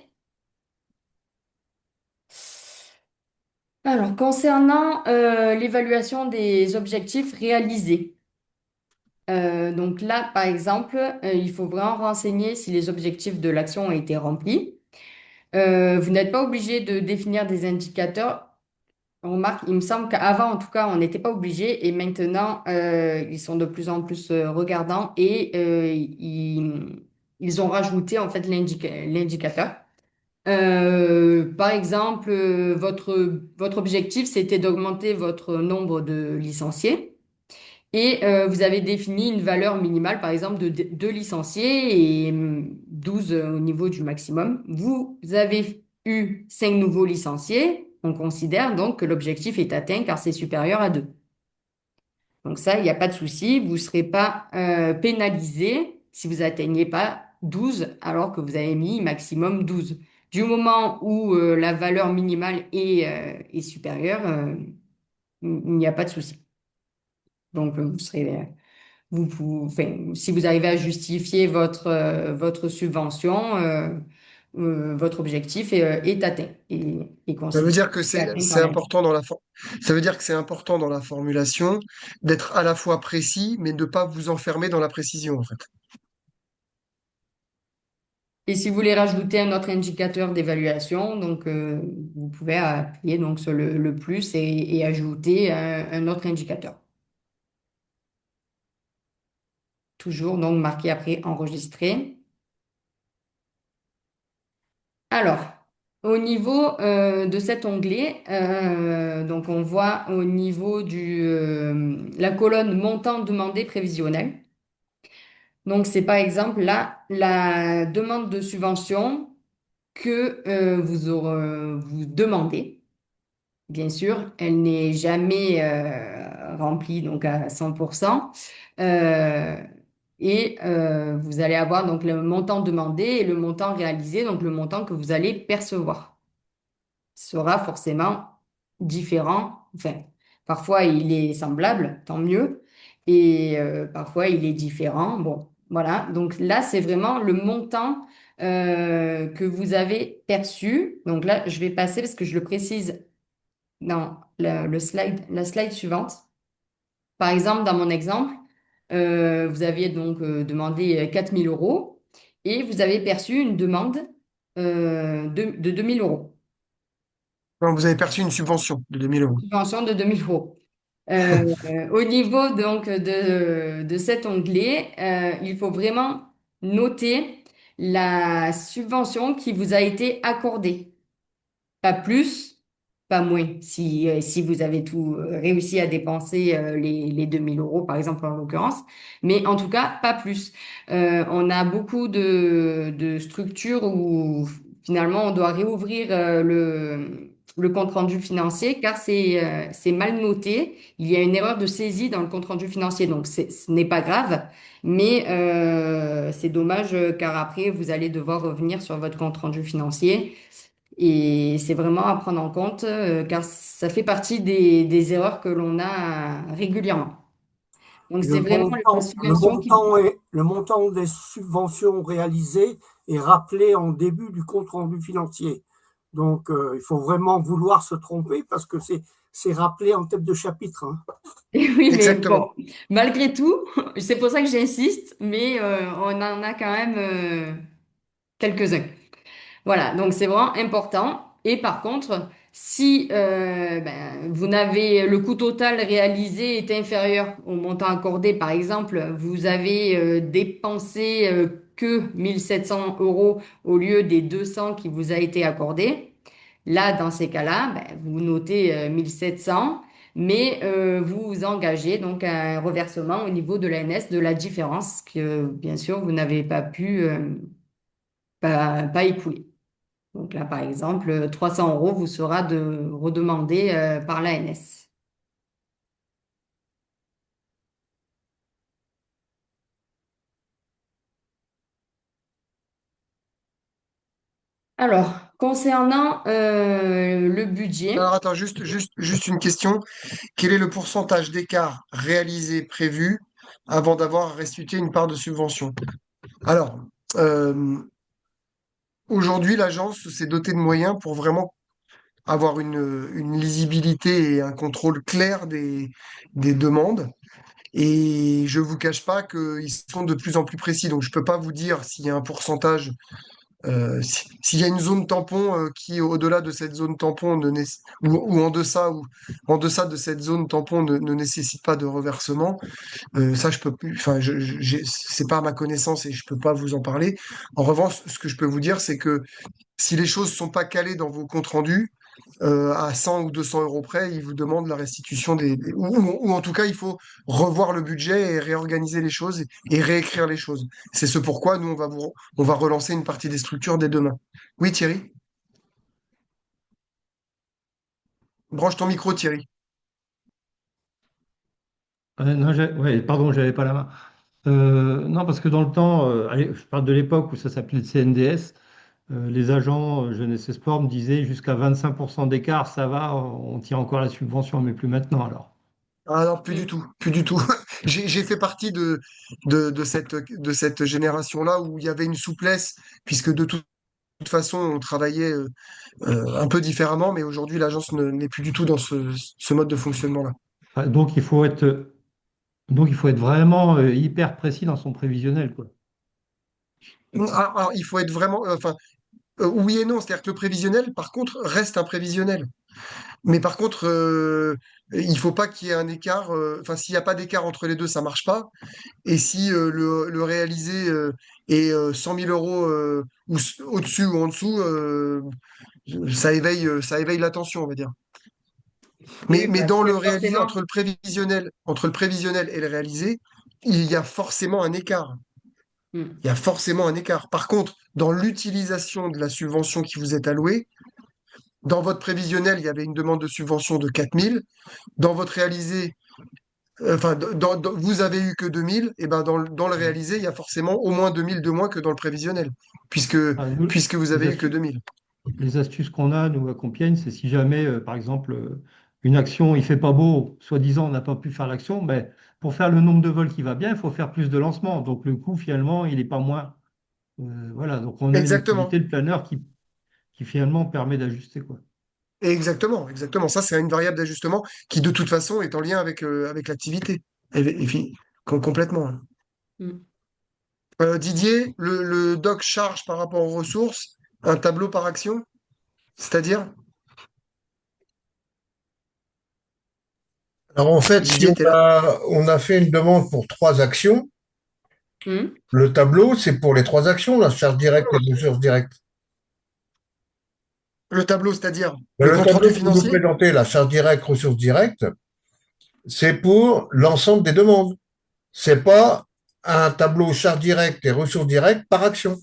Alors, concernant l'évaluation des objectifs réalisés. Donc là, par exemple, il faut vraiment renseigner si les objectifs de l'action ont été remplis. Vous n'êtes pas obligé de définir des indicateurs. Remarque, il me semble qu'avant, en tout cas, on n'était pas obligé et maintenant, ils sont de plus en plus regardants et ils ont rajouté en fait l'indicateur. Par exemple, votre objectif, c'était d'augmenter votre nombre de licenciés. Et vous avez défini une valeur minimale, par exemple, de 2 licenciés et 12 au niveau du maximum. Vous avez eu 5 nouveaux licenciés. On considère donc que l'objectif est atteint car c'est supérieur à 2. Donc ça, il n'y a pas de souci. Vous ne serez pas pénalisé si vous atteignez pas 12 alors que vous avez mis maximum 12. Du moment où la valeur minimale est supérieure, il n'y a pas de souci. Donc vous serez enfin, si vous arrivez à justifier votre subvention, votre objectif est atteint et Ça veut considéré dire que atteint par c'est la. important ça veut dire que c'est important dans la formulation d'être à la fois précis, mais de ne pas vous enfermer dans la précision, en fait. Et si vous voulez rajouter un autre indicateur d'évaluation, vous pouvez appuyer donc sur le plus et ajouter un autre indicateur. Toujours donc marqué après enregistrer. Alors. Au niveau de cet onglet, donc on voit au niveau la colonne montant demandé prévisionnel. Donc c'est par exemple là la demande de subvention que vous demandez. Bien sûr, elle n'est jamais remplie donc à 100%. Euh, vous allez avoir donc le montant demandé et le montant réalisé, donc le montant que vous allez percevoir sera forcément différent. Enfin, parfois il est semblable, tant mieux, et parfois il est différent. Bon, voilà. Donc là, c'est vraiment le montant que vous avez perçu. Donc là, je vais passer parce que je le précise dans la slide suivante. Par exemple, dans mon exemple, vous aviez donc demandé 4 000 € et vous avez perçu une demande de 2 000 €. Non, vous avez perçu une subvention de 2 000 euros. Subvention de 2 000 €. Au niveau donc de cet onglet, il faut vraiment noter la subvention qui vous a été accordée. Pas plus, pas moins. Si vous avez tout réussi à dépenser les 2 000 € par exemple en l'occurrence, mais en tout cas pas plus. On a beaucoup de structures où finalement on doit réouvrir le compte-rendu financier car c'est mal noté. Il y a une erreur de saisie dans le compte-rendu financier, donc ce n'est pas grave, mais c'est dommage car après vous allez devoir revenir sur votre compte-rendu financier. Et c'est vraiment à prendre en compte car ça fait partie des erreurs que l'on a régulièrement. Donc Le c'est vraiment la montant, le subvention qui... montant le montant des subventions réalisées est rappelé en début du compte rendu financier. Donc, il faut vraiment vouloir se tromper parce que c'est rappelé en tête de chapitre, hein. Oui, mais bon, Exactement. malgré tout, c'est pour ça que j'insiste, mais on en a quand même quelques-uns. Voilà, donc c'est vraiment important. Et par contre, si vous n'avez le coût total réalisé est inférieur au montant accordé, par exemple, vous avez dépensé que 1 700 € au lieu des 200 qui vous a été accordé. Là, dans ces cas-là, vous notez 1 700, mais vous vous engagez donc à un reversement au niveau de l'ANS de la différence que, bien sûr, vous n'avez pas pu pas écouler. Donc là, par exemple, 300 € vous sera de redemander par l'ANS. Alors, concernant le Alors budget, attends, juste une question. Quel est le pourcentage d'écart réalisé prévu avant d'avoir restitué une part de subvention? Alors, euh, aujourd'hui, l'agence s'est dotée de moyens pour vraiment avoir une lisibilité et un contrôle clair des demandes. Et je ne vous cache pas qu'ils sont de plus en plus précis. Donc, je ne peux pas vous dire s'il y a un pourcentage, s'il y a une zone tampon qui, au-delà de cette zone tampon, ou en deçà de cette zone tampon, ne nécessite pas de reversement. Ça, je peux plus. Enfin, c'est pas à ma connaissance et je peux pas vous en parler. En revanche, ce que je peux vous dire, c'est que si les choses sont pas calées dans vos comptes rendus, à 100 ou 200 € près, ils vous demandent la restitution ou en tout cas, il faut revoir le budget et réorganiser les choses et réécrire les choses. C'est ce pourquoi nous, on va relancer une partie des structures dès demain. Oui, Thierry? Branche ton micro, Thierry. Non, ouais, pardon, j'avais pas la main. Non, parce que dans le temps, allez, je parle de l'époque où ça s'appelait le CNDS, les agents jeunesse et sport me disaient jusqu'à 25% d'écart, ça va, on tient encore la subvention, mais plus maintenant alors. Ah non, plus du oui. tout, plus du tout. J'ai fait partie de cette génération-là où il y avait une souplesse, puisque de toute façon, on travaillait un peu différemment, mais aujourd'hui, l'agence n'est plus du tout dans ce mode de fonctionnement-là. Ah, donc il faut être vraiment hyper précis dans son prévisionnel, quoi. Il faut être vraiment, enfin, oui et non, c'est-à-dire que le prévisionnel, par contre, reste un prévisionnel. Mais par contre, il faut pas qu'il y ait un écart. Enfin, s'il n'y a pas d'écart entre les deux, ça marche pas. Et si le réalisé est 100 000 € au-dessus ou en dessous, Ça éveille l'attention, on va dire. Oui, Mais parce dans que le réalisé, forcément. entre le prévisionnel et le réalisé, il y a forcément un écart. Hmm. Il y a forcément un écart. Par contre, dans l'utilisation de la subvention qui vous est allouée, dans votre prévisionnel, il y avait une demande de subvention de 4 000. Dans votre réalisé, enfin, vous avez eu que 2 000. Et ben dans le réalisé, il y a forcément au moins 2 000 de moins que dans le prévisionnel, puisque, Ah, nous, puisque vous les avez eu que astuces, 2 000. les astuces qu'on a, nous, à Compiègne, c'est si jamais, par exemple, une action, il fait pas beau, soi-disant, on n'a pas pu faire l'action, mais pour faire le nombre de vols qui va bien, il faut faire plus de lancements. Donc, le coût, finalement, il n'est pas moins. Voilà, donc on a une activité, Exactement. le planeur, qui finalement permet d'ajuster, quoi. Exactement, exactement. Ça, c'est une variable d'ajustement qui, de toute façon, est en lien avec l'activité. Complètement. Hein. Hmm. Didier, le doc charge par rapport aux ressources, un tableau par action, c'est-à-dire, Alors en fait, si Didier, t'es là? on a fait une demande pour 3 actions, Hmm. le tableau, c'est pour les 3 actions, la charge directe et les ressources directes. Le tableau, c'est-à-dire Mais le le compte-rendu tableau que vous nous financier? présentez, la charge directe, ressources directes, c'est pour l'ensemble des demandes. C'est pas un tableau charge directe et ressources directes par action.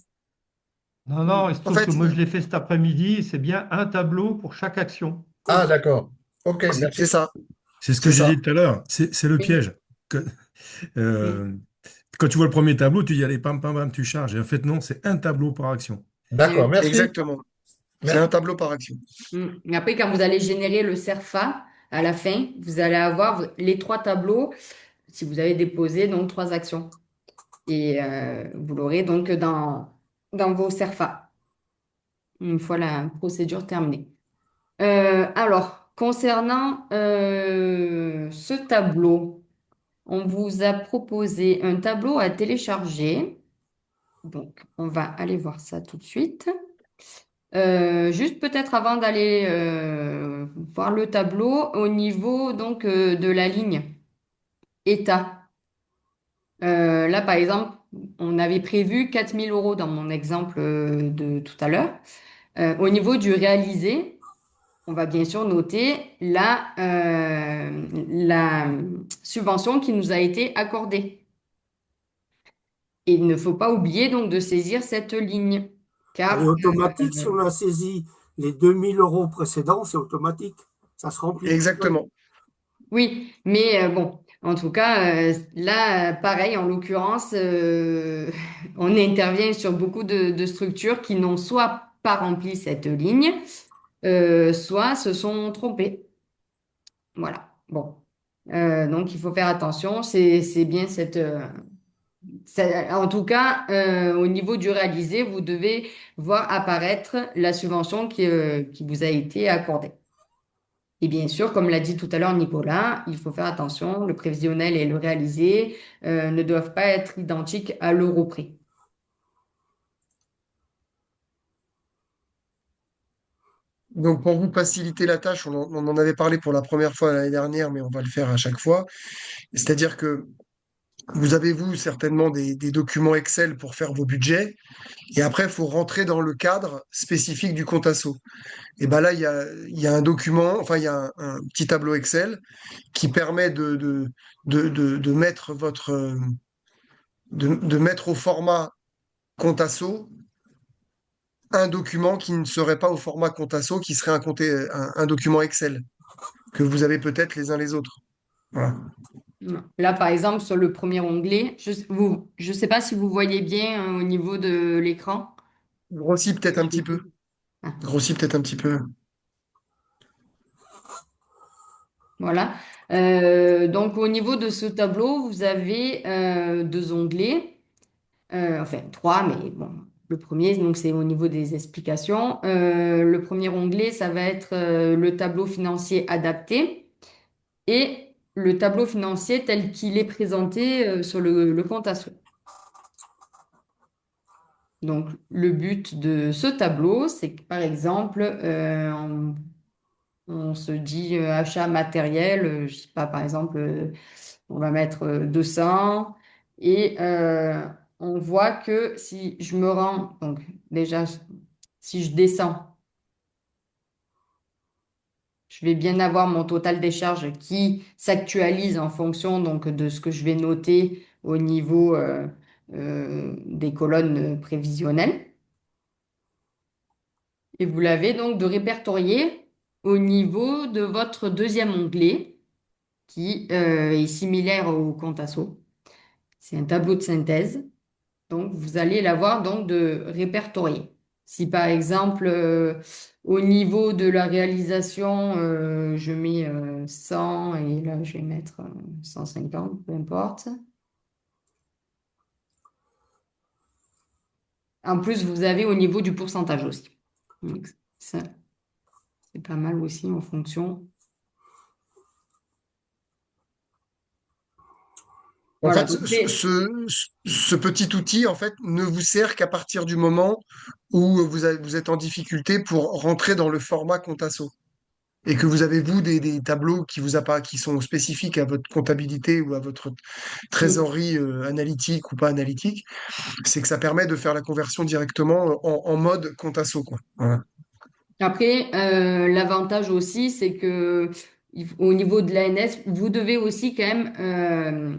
Non, non, il Hmm. se En trouve que fait, moi, je l'ai fait cet après-midi, c'est bien un tableau pour chaque action. Ah, d'accord. Ok, c'est merci. ça, C'est ce que c'est j'ai ça. dit tout à l'heure. C'est le Oui. piège. Que- Hmm. euh, Quand tu vois le premier tableau, tu dis allez, pam, pam, pam, tu charges. Et en fait, non, c'est un tableau par action. D'accord, Oui. merci. Exactement. C'est un Merci. tableau par action. Et après, quand vous allez générer le CERFA, à la fin, vous allez avoir les trois tableaux si vous avez déposé donc trois actions. Et vous l'aurez donc dans vos CERFA, une fois la procédure terminée. Alors, concernant ce tableau, on vous a proposé un tableau à télécharger. Donc, on va aller voir ça tout de suite. Juste peut-être avant d'aller voir le tableau, au niveau donc de la ligne état. Là, par exemple, on avait prévu 4 000 € dans mon exemple de tout à l'heure. Au niveau du réalisé, on va bien sûr noter la subvention qui nous a été accordée. Et il ne faut pas oublier donc de saisir cette ligne, Elle est car automatique si on a saisi les 2 000 € précédents, c'est automatique. Ça se remplit tout seul. Exactement. oui, mais bon, en tout cas, là, pareil, en l'occurrence, on intervient sur beaucoup de structures qui n'ont soit pas rempli cette ligne, soit se sont trompées. Voilà. Bon. Donc, il faut faire attention. C'est bien en tout cas, au niveau du réalisé, vous devez voir apparaître la subvention qui vous a été accordée. Et bien sûr, comme l'a dit tout à l'heure Nicolas, il faut faire attention, le prévisionnel et le réalisé ne doivent pas être identiques à l'euro près. Donc, pour vous faciliter la tâche, on en avait parlé pour la première fois l'année dernière, mais on va le faire à chaque fois. C'est-à-dire que vous avez, vous, certainement des documents Excel pour faire vos budgets. Et après, il faut rentrer dans le cadre spécifique du compte asso. Et ben là, il y a un document, enfin, il y a un petit tableau Excel qui permet de mettre de mettre au format compte asso un document qui ne serait pas au format compte asso, qui serait un document Excel que vous avez peut-être les uns les autres. Voilà. Là, par exemple, sur le premier onglet, je sais pas si vous voyez bien au niveau de l'écran. Grossit peut-être un petit peu. Ah, Grossit peut-être un petit peu. voilà. Donc, au niveau de ce tableau, vous avez deux onglets. Enfin trois, mais bon, le premier, donc c'est au niveau des explications. Le premier onglet, ça va être le tableau financier adapté et le tableau financier tel qu'il est présenté sur le compte à souhait. Donc, le but de ce tableau, c'est que, par exemple, on se dit achat matériel, je sais pas, par exemple, on va mettre 200 et on voit que si je me rends, donc déjà, si je descends je vais bien avoir mon total des charges qui s'actualise en fonction donc de ce que je vais noter au niveau des colonnes prévisionnelles. Et vous l'avez donc de répertorier au niveau de votre deuxième onglet qui est similaire au compte asso. C'est un tableau de synthèse. Donc, vous allez l'avoir donc de répertorier. Si par exemple, au niveau de la réalisation, je mets 100 et là, je vais mettre 150, peu importe. En plus, vous avez au niveau du pourcentage aussi. Donc, ça, c'est pas mal aussi en fonction. En Voilà, fait, donc c'est ce petit outil, en fait, ne vous sert qu'à partir du moment où vous êtes en difficulté pour rentrer dans le format Contasso et que vous avez, vous, des tableaux qui sont spécifiques à votre comptabilité ou à votre trésorerie analytique ou pas analytique, c'est que ça permet de faire la conversion directement en mode Contasso, quoi. Voilà. Après, l'avantage aussi, c'est que au niveau de l'ANS, vous devez aussi quand même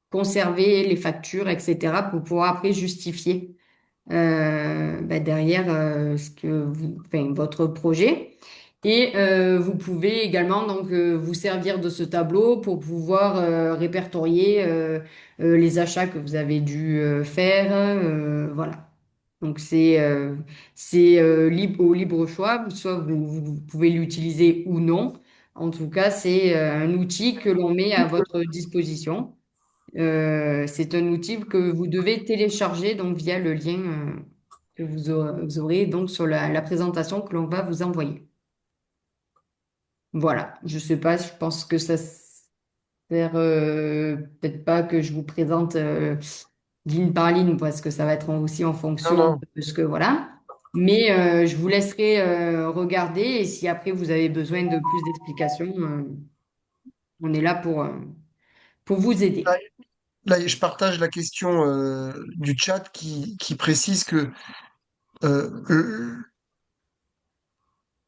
conserver les factures, etc., pour pouvoir après justifier derrière enfin, votre projet. Et vous pouvez également donc vous servir de ce tableau pour pouvoir répertorier les achats que vous avez dû faire. Voilà. Donc c'est au libre choix, soit vous pouvez l'utiliser ou non. En tout cas, c'est un outil que l'on met à votre disposition. C'est un outil que vous devez télécharger donc via le lien que vous aurez donc sur la présentation que l'on va vous envoyer. Voilà, je sais pas, je pense que ça sert peut-être pas que je vous présente ligne par ligne parce que ça va être aussi en Non, fonction non. de ce que voilà. Mais je vous laisserai regarder et si après vous avez besoin de plus d'explications, on est là pour vous aider. Là, là, je partage la question du chat qui précise que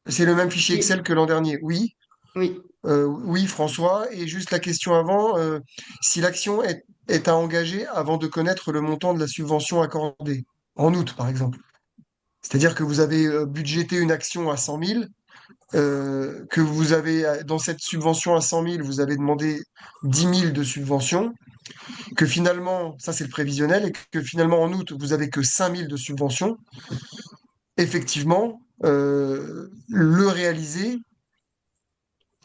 c'est le même fichier Et- Excel que l'an dernier. Oui, oui. oui, François. Et juste la question avant, si l'action est à engager avant de connaître le montant de la subvention accordée, en août, par exemple. C'est-à-dire que vous avez budgété une action à 100 000, que vous avez, dans cette subvention à 100 000, vous avez demandé 10 000 de subvention, que finalement, ça c'est le prévisionnel, et que finalement en août, vous avez que 5 000 de subvention. Effectivement, le réaliser,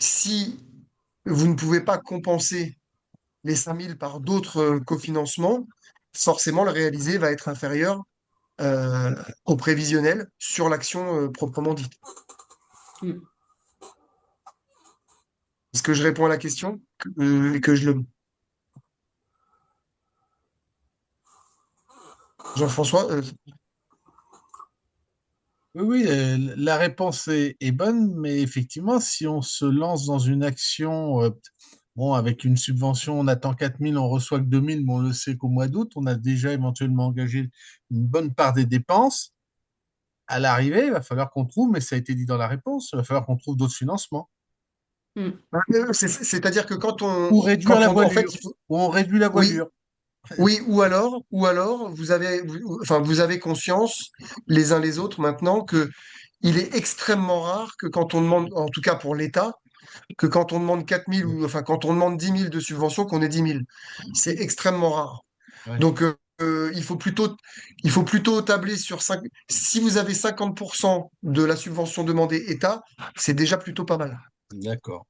si vous ne pouvez pas compenser les 5 000 par d'autres cofinancements, forcément le réalisé va être inférieur au prévisionnel sur l'action proprement dite. Mm. Est-ce que je réponds à la question et que je le... Jean-François, Oui, oui, la réponse est bonne, mais effectivement, si on se lance dans une action, bon, avec une subvention, on attend 4 000, on reçoit que 2 000, mais on le sait qu'au mois d'août, on a déjà éventuellement engagé une bonne part des dépenses. À l'arrivée, il va falloir qu'on trouve, mais ça a été dit dans la réponse, il va falloir qu'on trouve d'autres financements. Mm. c'est-à-dire que Ou réduire la en fait, voilure, il faut, ou on réduit la oui, voilure. oui, ou alors, enfin, vous avez conscience, les uns les autres maintenant, que il est extrêmement rare que quand on demande, en tout cas pour l'État, que quand on demande 4 000 ou, enfin, quand on demande 10 000 de subvention, qu'on ait 10 000. C'est extrêmement rare. Ouais, Donc, il faut plutôt tabler sur 5. Si vous avez 50% de la subvention demandée État, c'est déjà plutôt pas mal. d'accord.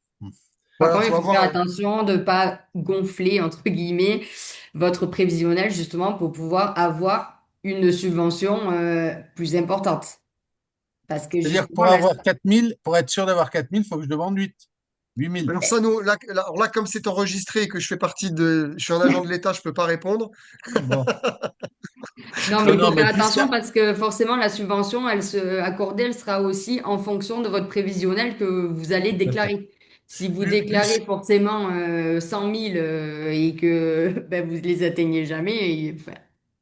Par Voilà, contre, il faut faut faire avoir un. attention de ne pas gonfler, entre guillemets, votre prévisionnel justement pour pouvoir avoir une subvention plus importante. Parce que C'est-à-dire, justement, là, pour être sûr d'avoir 4 000, il faut que je demande 8 000. Alors ça, nous, alors là, comme c'est enregistré et que je suis un agent de l'État, je peux pas répondre. Bon. non, mais Non, il non, faut mais faire plus attention ça. parce que forcément, la subvention, elle se accordée, elle sera aussi en fonction de votre prévisionnel que vous allez Tout à fait. déclarer. Si vous Plus, déclarez forcément 100 000 et que ben, vous ne les atteignez jamais, enfin,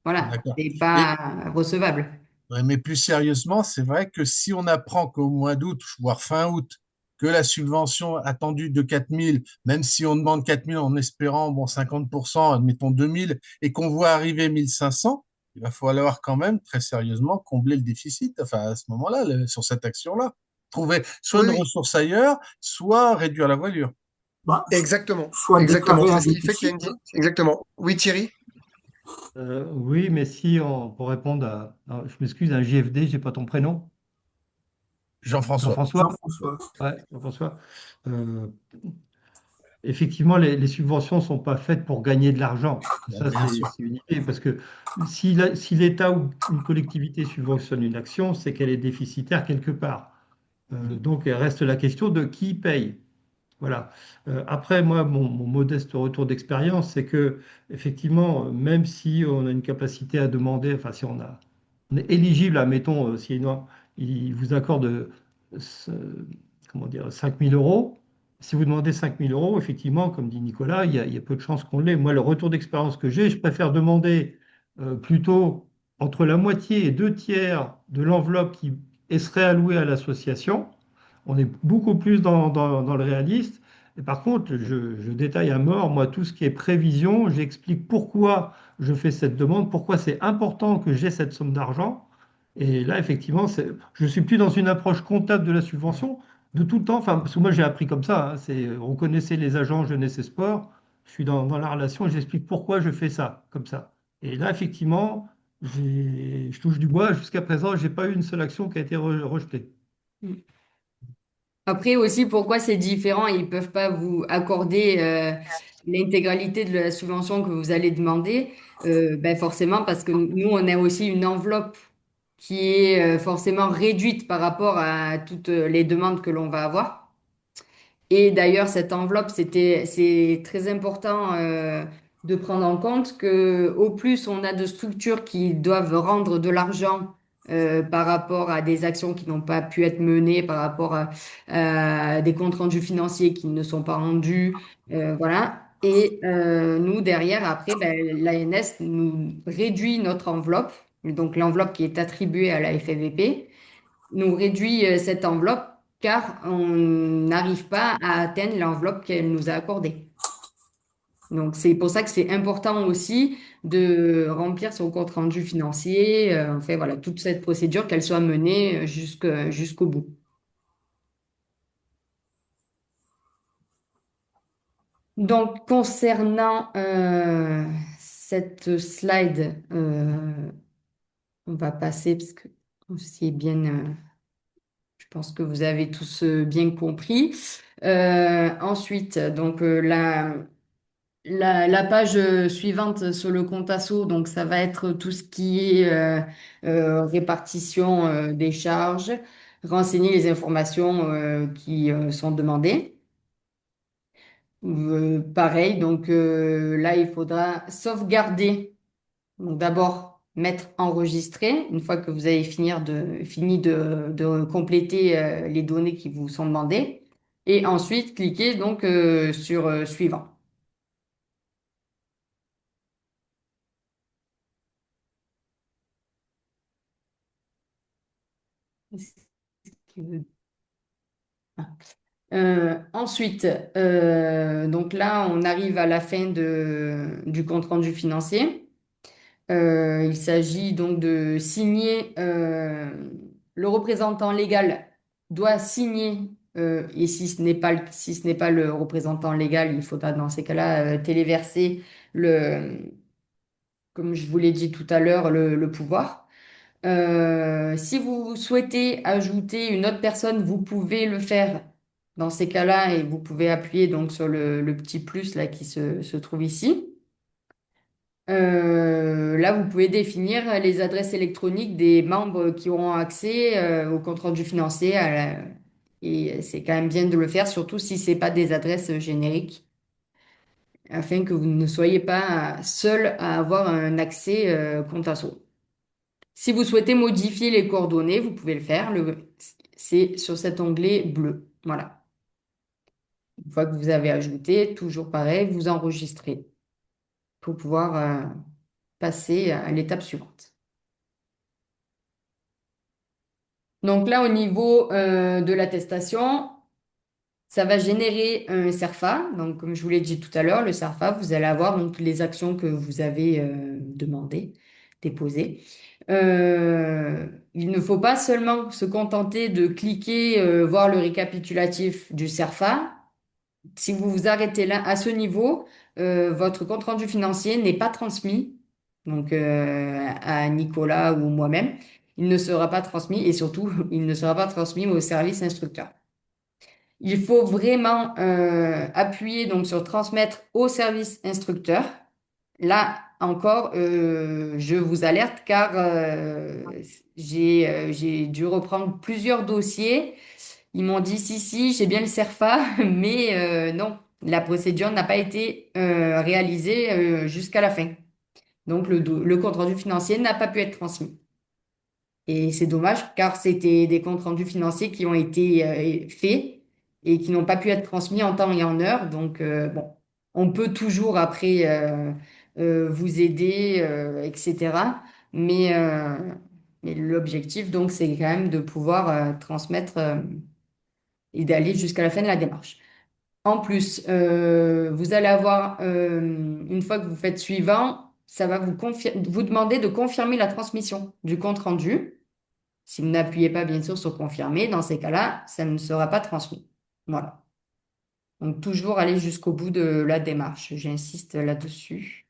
voilà, d'accord. c'est Et, pas recevable. ouais, mais plus sérieusement, c'est vrai que si on apprend qu'au mois d'août, voire fin août, que la subvention attendue de 4 000, même si on demande 4 000 en espérant, bon, 50%, admettons 2 000, et qu'on voit arriver 1 500, il va falloir quand même très sérieusement combler le déficit, enfin, à ce moment-là, sur cette action-là. Trouver soit Oui, une oui, ressource ailleurs, soit réduire la voilure. Bah, exactement. soit Exactement. déclarer C'est un ce qui fait qu'il y a déficit, hein. Exactement. Oui, Thierry? Oui, mais si pour répondre je m'excuse, un JFD, j'ai pas ton prénom. Jean-François. Jean-François? Jean-François. Ouais, Jean-François. Euh, Effectivement, les subventions ne sont pas faites pour gagner de l'argent. Ça, Bien c'est sûr. c'est une idée. Parce que si l'État ou une collectivité subventionne une action, c'est qu'elle est déficitaire quelque part. Donc, il reste la question de qui paye. Voilà. Après, moi, mon modeste retour d'expérience, c'est que, effectivement, même si on a une capacité à demander, enfin, si on est éligible, admettons, si il vous accorde, comment dire, 5 000 euros, si vous demandez 5 000 euros, effectivement, comme dit Nicolas, il y a peu de chances qu'on l'ait. Moi, le retour d'expérience que j'ai, je préfère demander plutôt entre la moitié et deux tiers de l'enveloppe qui serait allouée à l'association. On est beaucoup plus dans le réaliste. Et par contre, je détaille à mort, moi, tout ce qui est prévision, j'explique pourquoi je fais cette demande, pourquoi c'est important que j'ai cette somme d'argent. Et là, effectivement, je ne suis plus dans une approche comptable de la subvention, de tout le temps, enfin, parce que moi j'ai appris comme ça, hein, on connaissait les agents jeunesse et sport, je suis dans la relation et j'explique pourquoi je fais ça, comme ça. Et là, effectivement, je touche du bois, jusqu'à présent, je n'ai pas eu une seule action qui a été rejetée. Mm. Après aussi, pourquoi c'est différent? Ils peuvent pas vous accorder l'intégralité de la subvention que vous allez demander. Ben forcément, parce que nous, on a aussi une enveloppe qui est forcément réduite par rapport à toutes les demandes que l'on va avoir. Et d'ailleurs, cette enveloppe, c'est très important de prendre en compte que au plus on a de structures qui doivent rendre de l'argent par rapport à des actions qui n'ont pas pu être menées, par rapport à des comptes rendus financiers qui ne sont pas rendus, voilà. Et nous, derrière, après, ben, l'ANS nous réduit notre enveloppe, donc l'enveloppe qui est attribuée à la FFVP nous réduit cette enveloppe car on n'arrive pas à atteindre l'enveloppe qu'elle nous a accordée. Donc, c'est pour ça que c'est important aussi de remplir son compte rendu financier, enfin voilà, toute cette procédure, qu'elle soit menée jusqu'au bout. Donc, concernant cette slide, on va passer parce que c'est bien, je pense que vous avez tous bien compris. Ensuite, donc la page suivante sur le compte asso, donc ça va être tout ce qui est répartition des charges, renseigner les informations qui sont demandées. Pareil, donc là, il faudra sauvegarder. Donc d'abord, mettre enregistrer, une fois que vous avez fini de compléter les données qui vous sont demandées. Et ensuite, cliquez donc sur suivant. Est-ce que- ah. Ensuite, donc là, on arrive à la fin du compte rendu financier. Il s'agit donc de signer, le représentant légal doit signer, et si ce n'est pas le représentant légal, il faudra dans ces cas-là téléverser comme je vous l'ai dit tout à l'heure, le pouvoir. Si vous souhaitez ajouter une autre personne, vous pouvez le faire dans ces cas-là et vous pouvez appuyer donc sur le petit plus là qui se trouve ici. Là, vous pouvez définir les adresses électroniques des membres qui auront accès au compte rendu financier. Et c'est quand même bien de le faire, surtout si ce n'est pas des adresses génériques, afin que vous ne soyez pas seul à avoir un accès compte asso. Si vous souhaitez modifier les coordonnées, vous pouvez le faire. C'est sur cet onglet bleu. Voilà. Une fois que vous avez ajouté, toujours pareil, vous enregistrez pour pouvoir passer à l'étape suivante. Donc là, au niveau de l'attestation, Ça va générer un CERFA. Donc, comme je vous l'ai dit tout à l'heure, le CERFA, vous allez avoir donc les actions que vous avez demandées, déposées. Il ne faut pas seulement se contenter de cliquer, voir le récapitulatif du CERFA. Si vous vous arrêtez là, à ce niveau, votre compte-rendu financier n'est pas transmis, donc à Nicolas ou moi-même. Il ne sera pas transmis et surtout, il ne sera pas transmis au service instructeur. Il faut vraiment appuyer donc sur transmettre au service instructeur. Là encore, je vous alerte car j'ai dû reprendre plusieurs dossiers. Ils m'ont dit si, si, j'ai bien le CERFA, mais non, la procédure n'a pas été réalisée jusqu'à la fin. Donc le compte-rendu financier n'a pas pu être transmis. Et c'est dommage car c'était des comptes rendus financiers qui ont été faits et qui n'ont pas pu être transmis en temps et en heure. Donc, bon, on peut toujours après vous aider, etc. Mais, euh, mais l'objectif, donc, c'est quand même de pouvoir transmettre et d'aller jusqu'à la fin de la démarche. En plus, vous allez avoir, une fois que vous faites suivant, ça va vous demander de confirmer la transmission du compte rendu. Si vous n'appuyez pas, bien sûr, sur confirmer, dans ces cas-là, ça ne sera pas transmis. Voilà. Donc, toujours aller jusqu'au bout de la démarche. J'insiste là-dessus.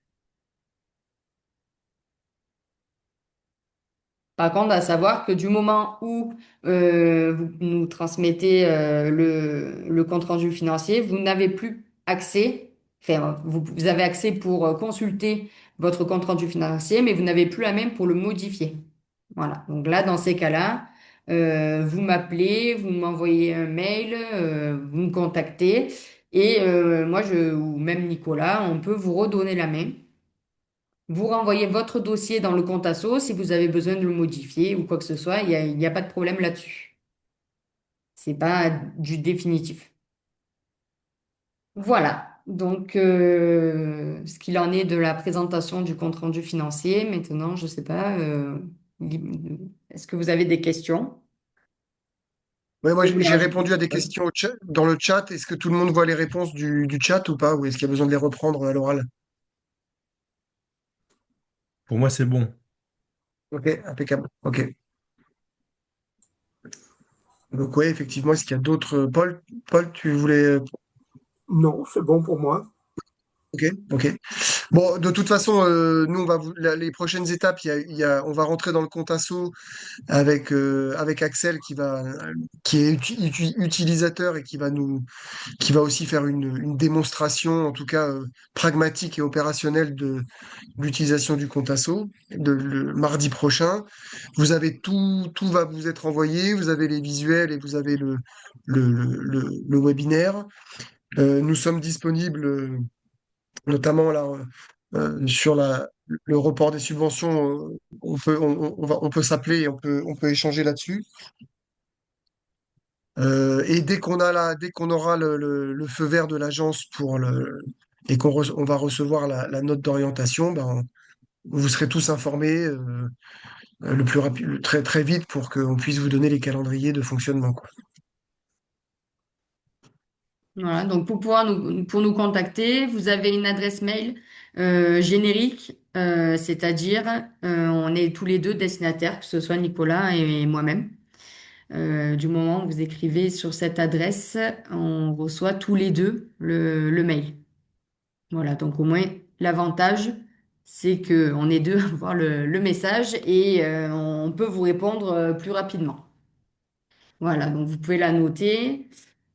Par contre, à savoir que du moment où vous nous transmettez le compte-rendu financier, vous n'avez plus accès, enfin, vous avez accès pour consulter votre compte-rendu financier, mais vous n'avez plus la même pour le modifier. Voilà. Donc là, dans ces cas-là, vous m'appelez, vous m'envoyez un mail, vous me contactez, et moi, ou même Nicolas, on peut vous redonner la main. Vous renvoyez votre dossier dans le compte asso si vous avez besoin de le modifier ou quoi que ce soit. Il y a pas de problème là-dessus. C'est pas du définitif. Voilà. Donc, ce qu'il en est de la présentation du compte-rendu financier. Maintenant, je sais pas. Est-ce que vous avez des questions? Ouais, moi, Vous voulez j'ai rajouter répondu à des quelque chose. questions dans le chat. Est-ce que tout le monde voit les réponses du chat ou pas? Ou est-ce qu'il y a besoin de les reprendre à l'oral? Pour moi, c'est bon. Ok, impeccable. Ok. Donc, ouais, effectivement, est-ce qu'il y a d'autres. Paul, tu voulais. Non, c'est bon pour moi. Ok, ok. Bon, de toute façon, nous, les prochaines étapes, on va rentrer dans le compte asso avec Axel qui est utilisateur et qui va aussi faire une démonstration, en tout cas pragmatique et opérationnelle de l'utilisation du compte asso le mardi prochain. Vous avez tout va vous être envoyé, vous avez les visuels et vous avez le webinaire. Nous sommes disponibles, notamment là, sur le report des subventions. On peut s'appeler et on peut échanger là-dessus. Et dès qu'on aura le feu vert de l'agence et on va recevoir la note d'orientation, ben, vous serez tous informés le plus rapide, très, très vite pour qu'on puisse vous donner les calendriers de fonctionnement, quoi. Voilà. Donc, pour nous contacter, vous avez une adresse mail générique, c'est-à-dire on est tous les deux destinataires, que ce soit Nicolas et moi-même. Du moment où vous écrivez sur cette adresse, on reçoit tous les deux le mail. Voilà, donc au moins l'avantage, c'est que on est deux à voir le message et on peut vous répondre plus rapidement. Voilà, donc vous pouvez la noter.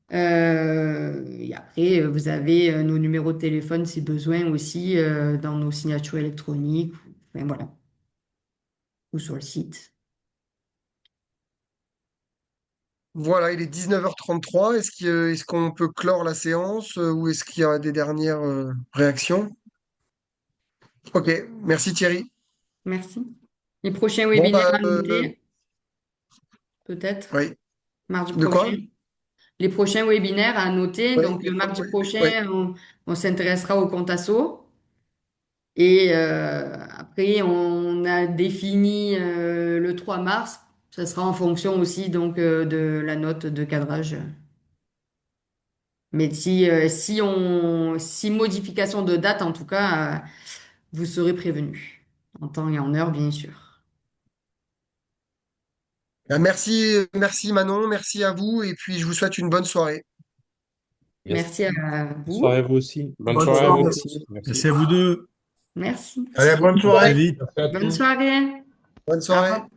Et après, vous avez nos numéros de téléphone si besoin aussi dans nos signatures électroniques, enfin, voilà, ou sur le site. Voilà, il est 19h33. Est-ce qu'on peut clore la séance ou est-ce qu'il y a des dernières réactions? Ok, merci Thierry. Merci. Les prochains Bon, webinaires bah, à noter, peut-être, oui. mardi De quoi? prochain. Les prochains webinaires à noter. Oui, Donc, mardi oui. prochain, on s'intéressera au compte asso. Et après, on a défini le 3 mars. Ça sera en fonction aussi donc de la note de cadrage. Mais si modification de date, en tout cas, vous serez prévenu. En temps et en heure, bien sûr. Merci Manon, merci à vous, et puis je vous souhaite une bonne soirée. Yes. Merci à Bonne soirée à vous. vous aussi. Bonne Bonne soirée à vous soirée. aussi. Merci. Merci à vous deux. Merci. Allez, bonne À très soirée. vite. Merci à Bonne tous. soirée. Bonne Au soirée. revoir.